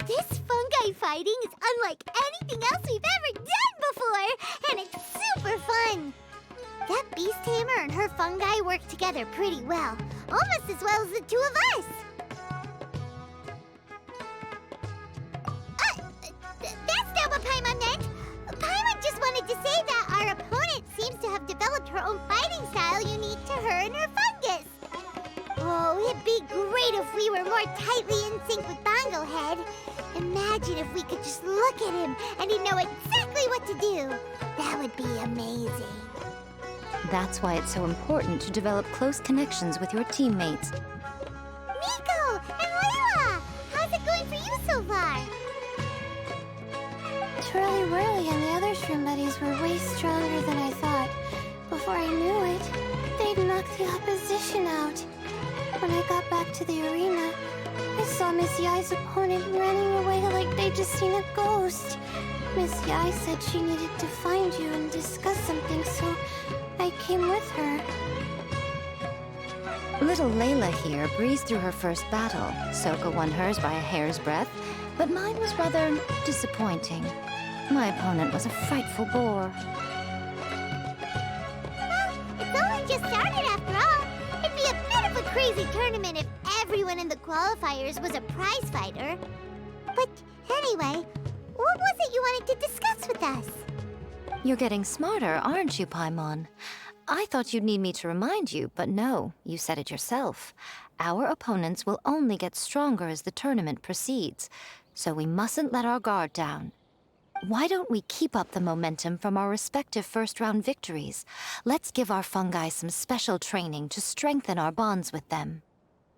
This fungi fighting is unlike anything else we've ever done before, and it's super fun. That beast tamer and her fungi work together pretty well, almost as well as the two of us. That's not what Paimon meant. Paimon just wanted to say that our opponent seems to have developed her own fighting style unique to her and her fungus. Oh, it'd be great if we were more tightly in sync with Bongo Head. Imagine if we could just look at him and he'd know exactly what to do. That would be amazing. That's why it's so important to develop close connections with your teammates. Nico and Layla! How's it going for you so far? Twirly Whirly and the other shroom buddies were way stronger than I thought. Before I knew it, they'd knocked the opposition out. When I got back to the arena, I saw Miss Yai's opponent running away like they'd just seen a ghost. Miss Yai said she needed to find you and discuss something, so I came with her. Little Layla here breezed through her first battle. Sokka won hers by a hair's breadth, but mine was rather disappointing. My opponent was a frightful bore. Well, it's only just started after all. It'd be a bit of a crazy tournament if everyone in the qualifiers was a prize fighter. But anyway, what was it you wanted to discuss with us? You're getting smarter, aren't you, Paimon? I thought you'd need me to remind you, but no, you said it yourself. Our opponents will only get stronger as the tournament proceeds, so we mustn't let our guard down. Why don't we keep up the momentum from our respective first-round victories? Let's give our fungi some special training to strengthen our bonds with them.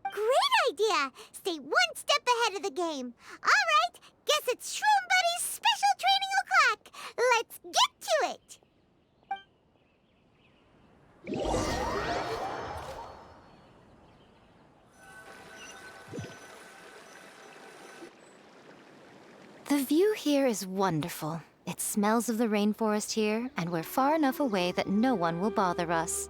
Great idea! Stay one step ahead of the game. All right, guess it's Shroom Buddy's special training o'clock. Let's get to it! The view here is wonderful. It smells of the rainforest here, and we're far enough away that no one will bother us.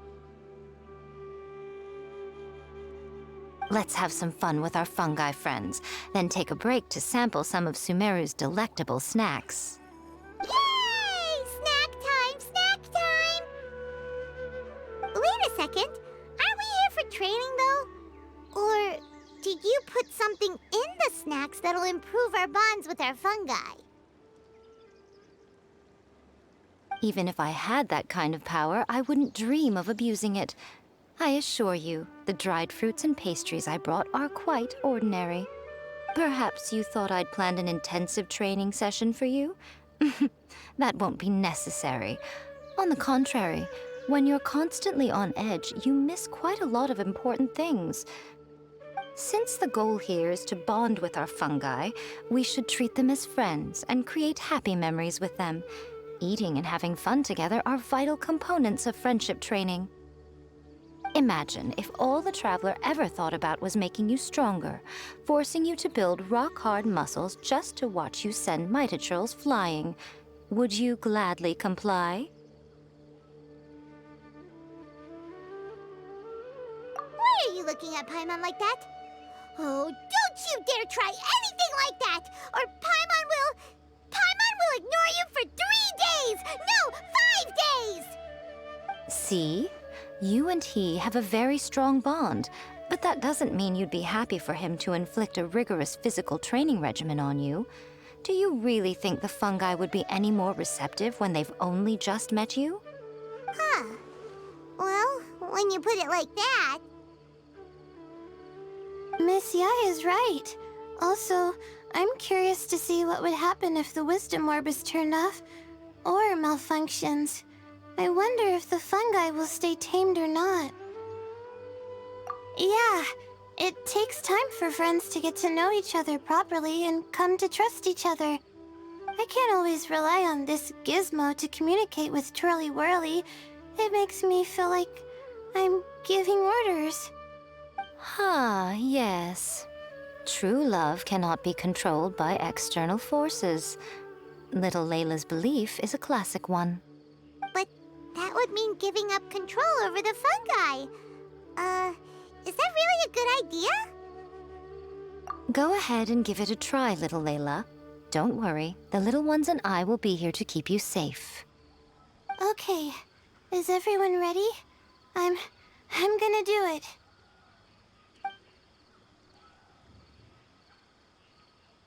Let's have some fun with our fungi friends, then take a break to sample some of Sumeru's delectable snacks. Yay! Snack time! Snack time! Wait a second. Aren't we here for training, though? Or did you put something in the snacks that'll improve our bonds with our fungi? Even if I had that kind of power, I wouldn't dream of abusing it. I assure you, the dried fruits and pastries I brought are quite ordinary. Perhaps you thought I'd planned an intensive training session for you? That won't be necessary. On the contrary, when you're constantly on edge, you miss quite a lot of important things. Since the goal here is to bond with our fungi, we should treat them as friends and create happy memories with them. Eating and having fun together are vital components of friendship training. Imagine if all the Traveler ever thought about was making you stronger, forcing you to build rock-hard muscles just to watch you send Mitatrolls flying. Would you gladly comply? Why are you looking at Paimon like that? Oh, don't you dare try anything like that! Or Paimon will ignore you for 3 days! No, 5 days! See? You and he have a very strong bond, but that doesn't mean you'd be happy for him to inflict a rigorous physical training regimen on you. Do you really think the fungi would be any more receptive when they've only just met you? Huh. Well, when you put it like that... Miss Yai is right. Also, I'm curious to see what would happen if the wisdom orb is turned off or malfunctions. I wonder if the fungi will stay tamed or not. Yeah, it takes time for friends to get to know each other properly and come to trust each other. I can't always rely on this gizmo to communicate with Twirly Whirly. It makes me feel like I'm giving orders. Yes. True love cannot be controlled by external forces. Little Layla's belief is a classic one. But that would mean giving up control over the fungi. Is that really a good idea? Go ahead and give it a try, little Layla. Don't worry, the little ones and I will be here to keep you safe. Okay, is everyone ready? I'm gonna do it.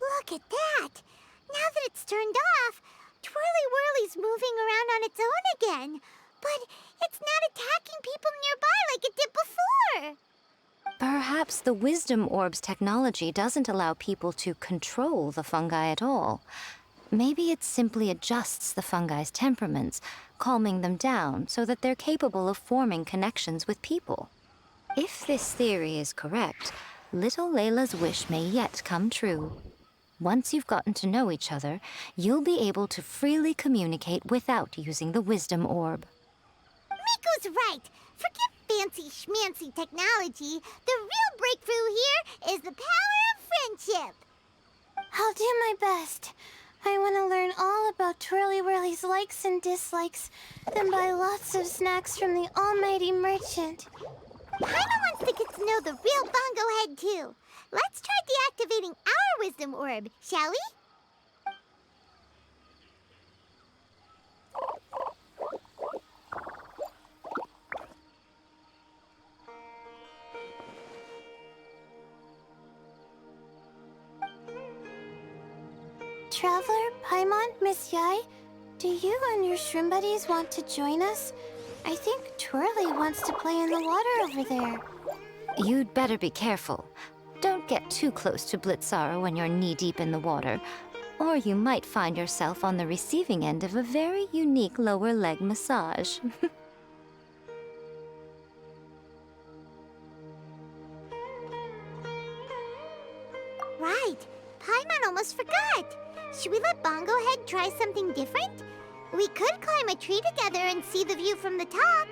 Look at that! Now that it's turned off, Twirly Whirly's moving around on its own again. But it's not attacking people nearby like it did before. Perhaps the Wisdom Orb's technology doesn't allow people to control the fungi at all. Maybe it simply adjusts the fungi's temperaments, calming them down so that they're capable of forming connections with people. If this theory is correct, little Layla's wish may yet come true. Once you've gotten to know each other, you'll be able to freely communicate without using the Wisdom Orb. Miko's right. Forget fancy schmancy technology. The real breakthrough here is the power of friendship. I'll do my best. I want to learn all about Twirly Whirly's likes and dislikes, then buy lots of snacks from the almighty merchant. Paimon wants to get to know the real Bongo Head, too. Let's try deactivating our wisdom orb, shall we? Traveler, Paimon, Miss Yai, do you and your shrimp buddies want to join us? I think Twirly wants to play in the water over there. You'd better be careful. Don't get too close to Blitzara when you're knee-deep in the water, or you might find yourself on the receiving end of a very unique lower leg massage. Right. Paimon almost forgot. Should we let Bongo Head try something different? We could climb a tree together and see the view from the top.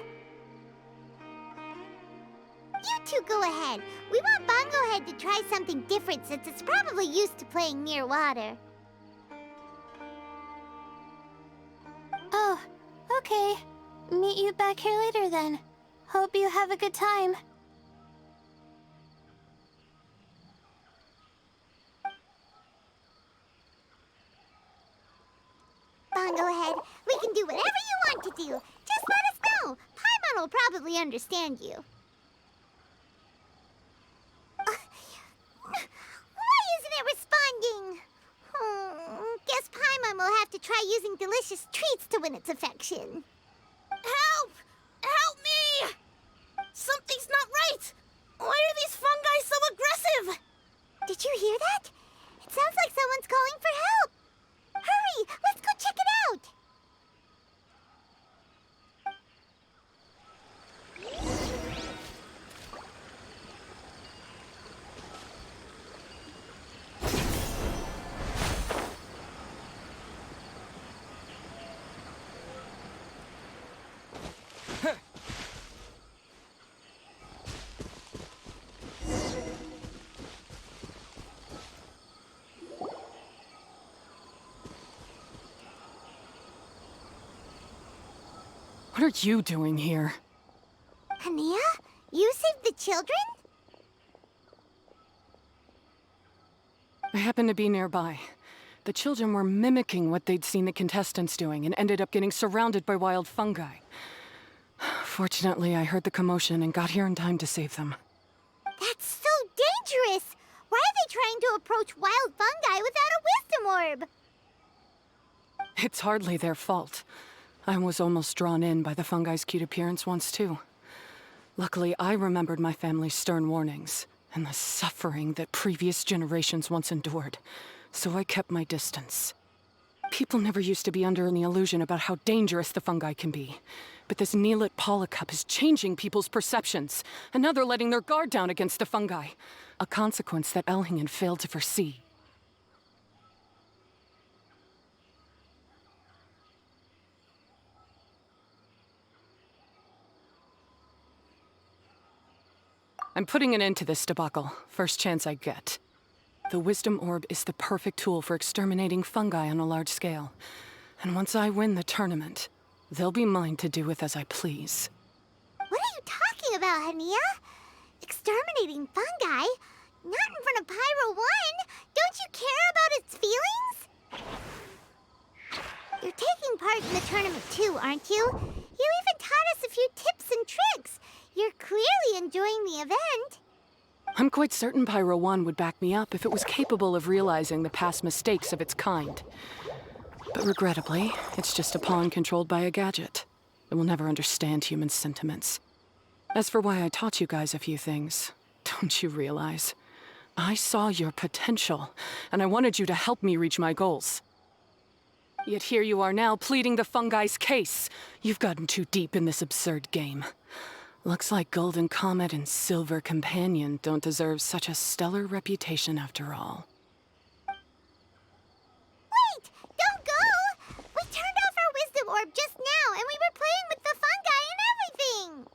You two go ahead. We want Bongo Head to try something different since it's probably used to playing near water. Oh, okay. Meet you back here later then. Hope you have a good time. Bongo Head, we can do whatever you want to do. Just let us know. Paimon will probably understand you. Why isn't it responding? Guess Paimon will have to try using delicious treats to win its affection. Help! Help me! Something's not right! Why are these fungi so aggressive? Did you hear that? It sounds like someone's calling for help. Hurry! Let's go check it out! What are you doing here? Hania? You saved the children? I happened to be nearby. The children were mimicking what they'd seen the contestants doing and ended up getting surrounded by wild fungi. Fortunately, I heard the commotion and got here in time to save them. That's so dangerous! Why are they trying to approach wild fungi without a wisdom orb? It's hardly their fault. I was almost drawn in by the fungi's cute appearance once, too. Luckily, I remembered my family's stern warnings and the suffering that previous generations once endured, so I kept my distance. People never used to be under any illusion about how dangerous the fungi can be. But this Neelut Polycup is changing people's perceptions, and now they're letting their guard down against the fungi. A consequence that Elhingen failed to foresee. I'm putting an end to this debacle, first chance I get. The Wisdom Orb is the perfect tool for exterminating fungi on a large scale. And once I win the tournament, they'll be mine to do with as I please. What are you talking about, Hania? Exterminating fungi? Not in front of Pyro 1! Don't you care about its feelings? You're taking part in the tournament too, aren't you? You even taught us a few tips and tricks. You're clearly enjoying the event. I'm quite certain Pyro 1 would back me up if it was capable of realizing the past mistakes of its kind. But regrettably, it's just a pawn controlled by a gadget. It will never understand human sentiments. As for why I taught you guys a few things, don't you realize? I saw your potential, and I wanted you to help me reach my goals. Yet here you are now pleading the fungi's case. You've gotten too deep in this absurd game. Looks like Golden Comet and Silver Companion don't deserve such a stellar reputation after all. Wait! Don't go! We turned off our wisdom orb just now, and we were playing with the fungi and everything!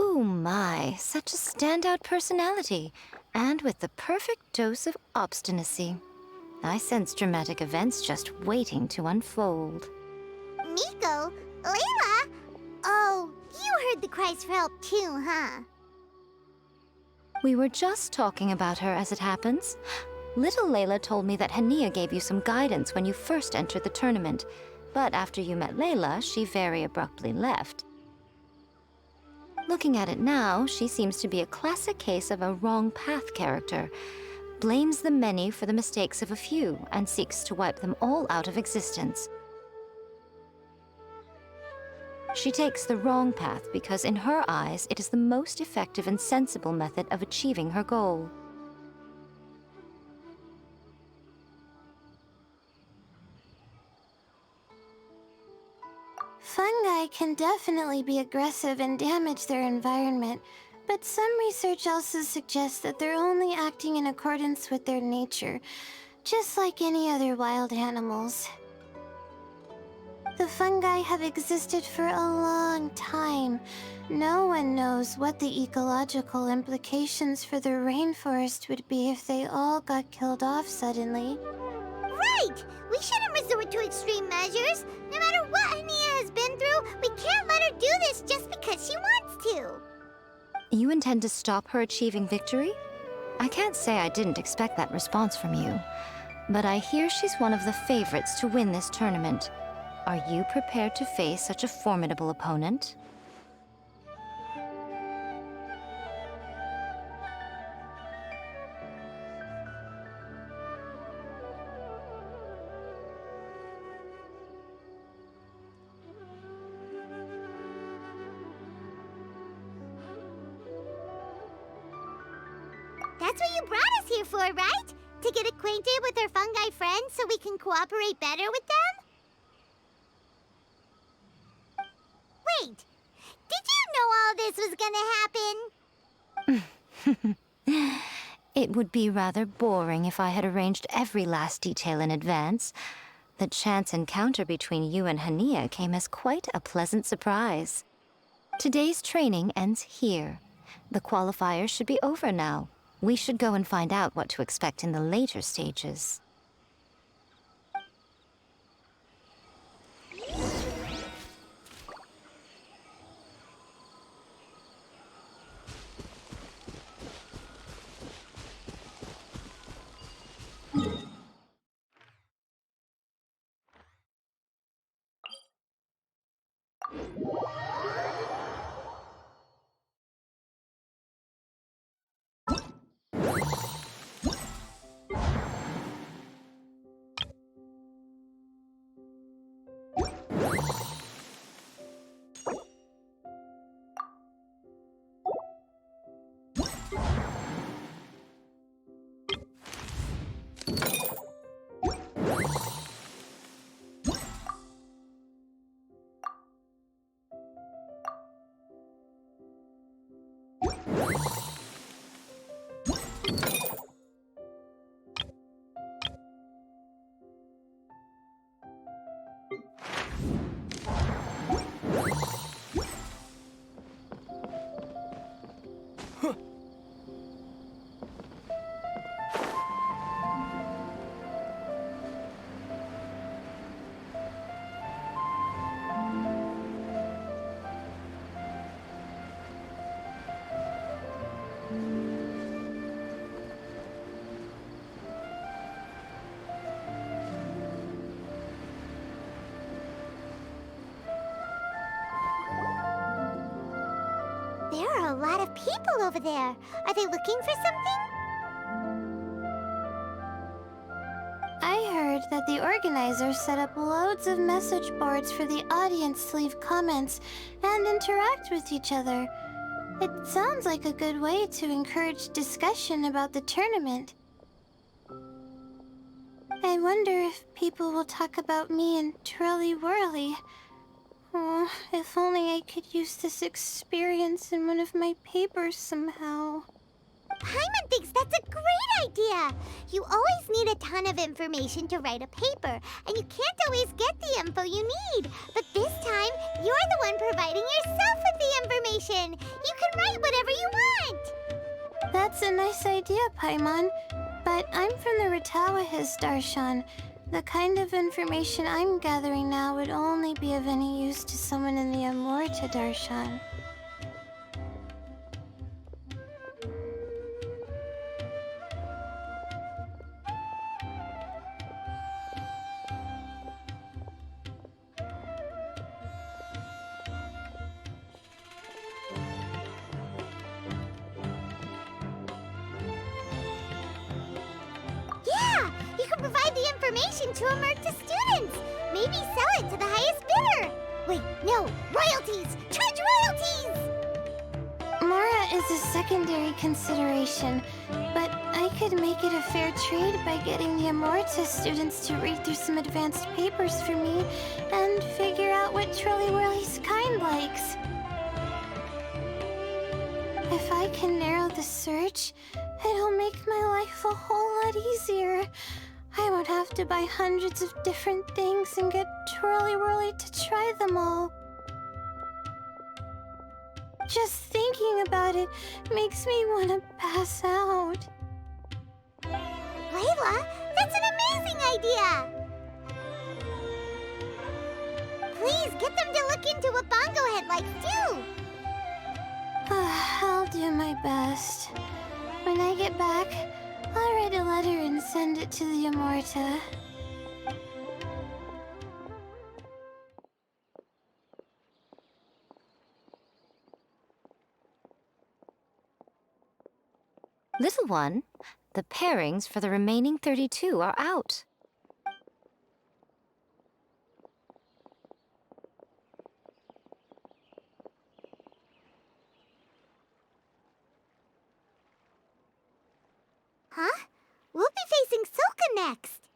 Ooh my, such a standout personality, and with the perfect dose of obstinacy. I sense dramatic events just waiting to unfold. Nico? Layla? Oh, cries for help too, huh? We were just talking about her as it happens. Little Layla told me that Hania gave you some guidance when you first entered the tournament, but after you met Layla, she very abruptly left. Looking at it now, she seems to be a classic case of a wrong path character. Blames the many for the mistakes of a few and seeks to wipe them all out of existence. She takes the wrong path because in her eyes, it is the most effective and sensible method of achieving her goal. Fungi can definitely be aggressive and damage their environment, but some research also suggests that they're only acting in accordance with their nature, just like any other wild animals. The fungi have existed for a long time. No one knows what the ecological implications for the rainforest would be if they all got killed off suddenly. Right! We shouldn't resort to extreme measures. No matter what Hania has been through, we can't let her do this just because she wants to. You intend to stop her achieving victory? I can't say I didn't expect that response from you, but I hear she's one of the favorites to win this tournament. Are you prepared to face such a formidable opponent? That's what you brought us here for, right? To get acquainted with our fungi friends so we can cooperate better with them? Wait, did you know all this was gonna happen? It would be rather boring if I had arranged every last detail in advance. The chance encounter between you and Hania came as quite a pleasant surprise. Today's training ends here. The qualifiers should be over now. We should go and find out what to expect in the later stages. There are a lot of people over there. Are they looking for something? I heard that the organizers set up loads of message boards for the audience to leave comments and interact with each other. It sounds like a good way to encourage discussion about the tournament. I wonder if people will talk about me and Twirly Whirly. Oh, if only I could use this experience in one of my papers somehow. Paimon thinks that's a great idea! You always need a ton of information to write a paper, and you can't always get the info you need. But this time, you're the one providing yourself with the information! You can write whatever you want! That's a nice idea, Paimon. But I'm from the Ratawahiz, Darshan. The kind of information I'm gathering now would only be of any use to someone in the Amorta, Darshan. information to Omerta students. Maybe sell it to the highest bidder. Wait, no, royalties! Charge royalties! Mora is a secondary consideration, but I could make it a fair trade by getting the Amorta students to read through some advanced papers for me and figure out what Trolly Whirly's kind likes. If I can narrow the search, it'll make my life a whole lot easier. I won't have to buy hundreds of different things and get Twirly Whirly to try them all. Just thinking about it makes me want to pass out. Layla, that's an amazing idea! Please, get them to look into what Bongo Head likes too! I'll do my best. When I get back, I'll write a letter and send it to the Amorta. Little one, the pairings for the remaining 32 are out. Huh? We'll be facing Silka next!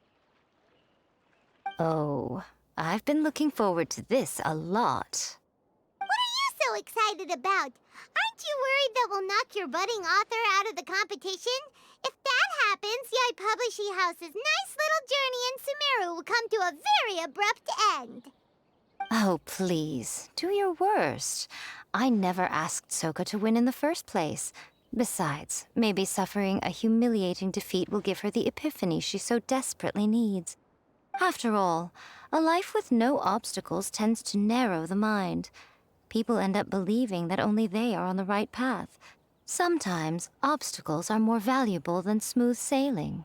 Oh, I've been looking forward to this a lot. What are you so excited about? Aren't you worried that we'll knock your budding author out of the competition? If that happens, Yai Publishing House's nice little journey in Sumeru will come to a very abrupt end. Oh, please, do your worst. I never asked Soka to win in the first place. Besides, maybe suffering a humiliating defeat will give her the epiphany she so desperately needs. After all, a life with no obstacles tends to narrow the mind. People end up believing that only they are on the right path. Sometimes, obstacles are more valuable than smooth sailing.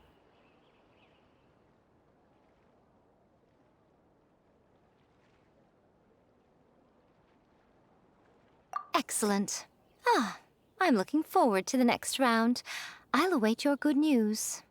Excellent. I'm looking forward to the next round. I'll await your good news.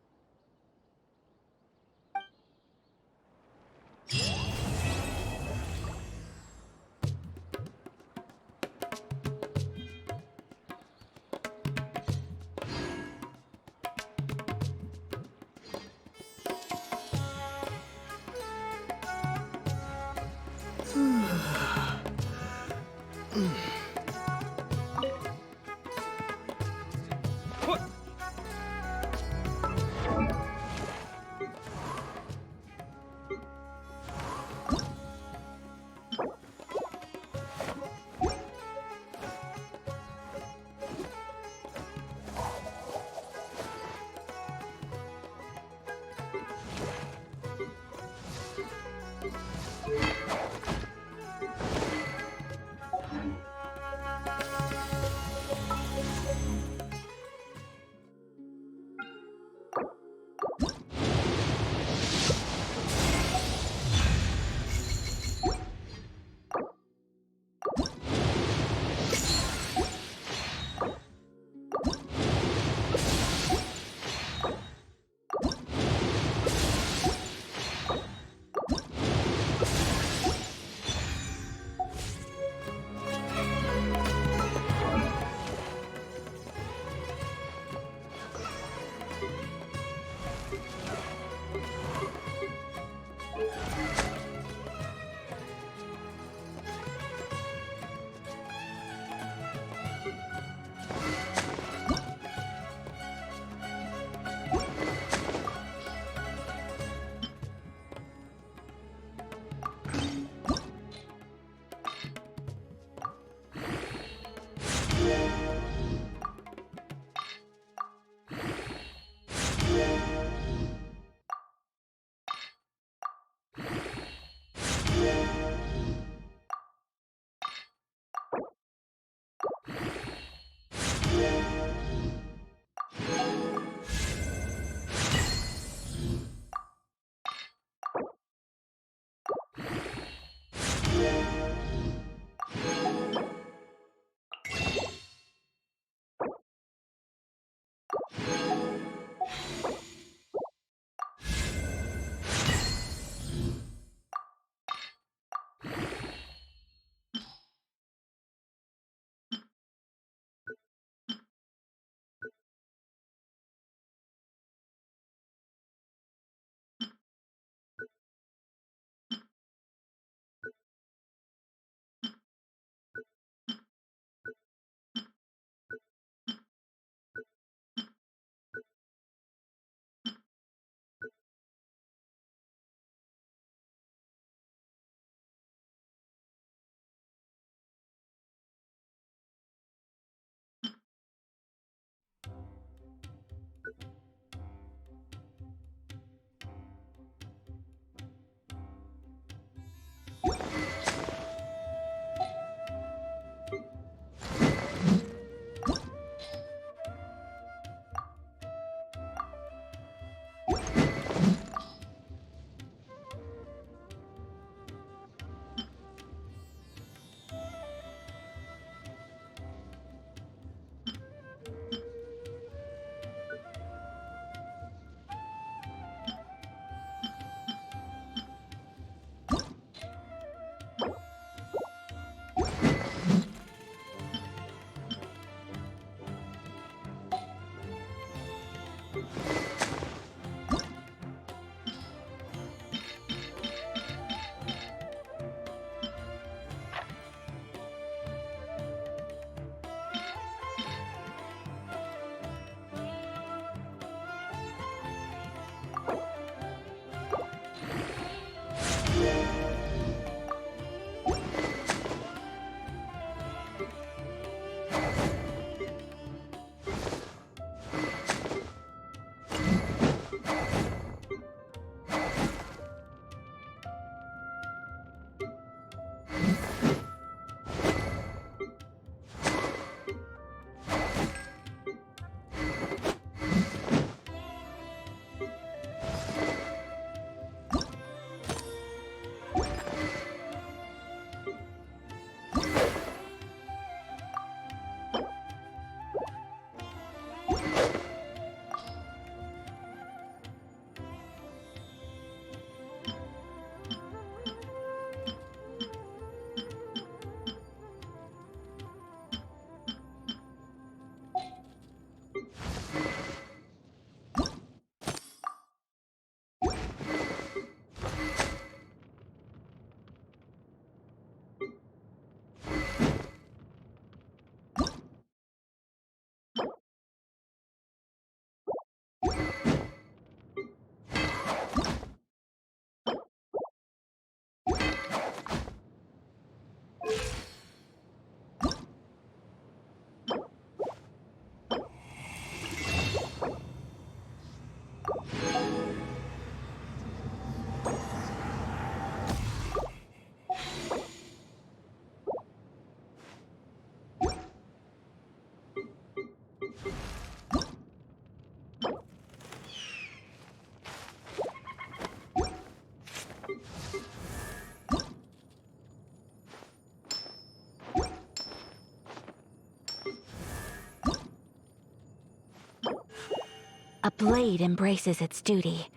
A blade embraces its duty,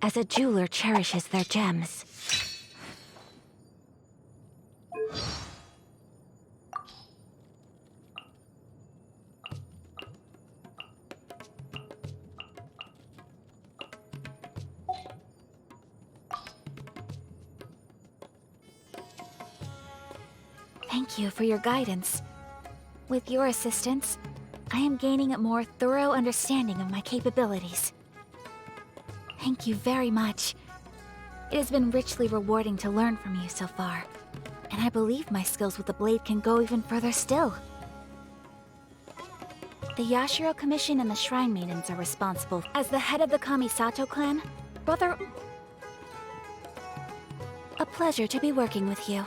as a jeweler cherishes their gems. Thank you for your guidance. With your assistance, I am gaining a more thorough understanding of my capabilities. Thank you very much. It has been richly rewarding to learn from you so far, and I believe my skills with the blade can go even further still. The Yashiro Commission and the Shrine Maidens are responsible. As the head of the Kamisato clan, brother... A pleasure to be working with you.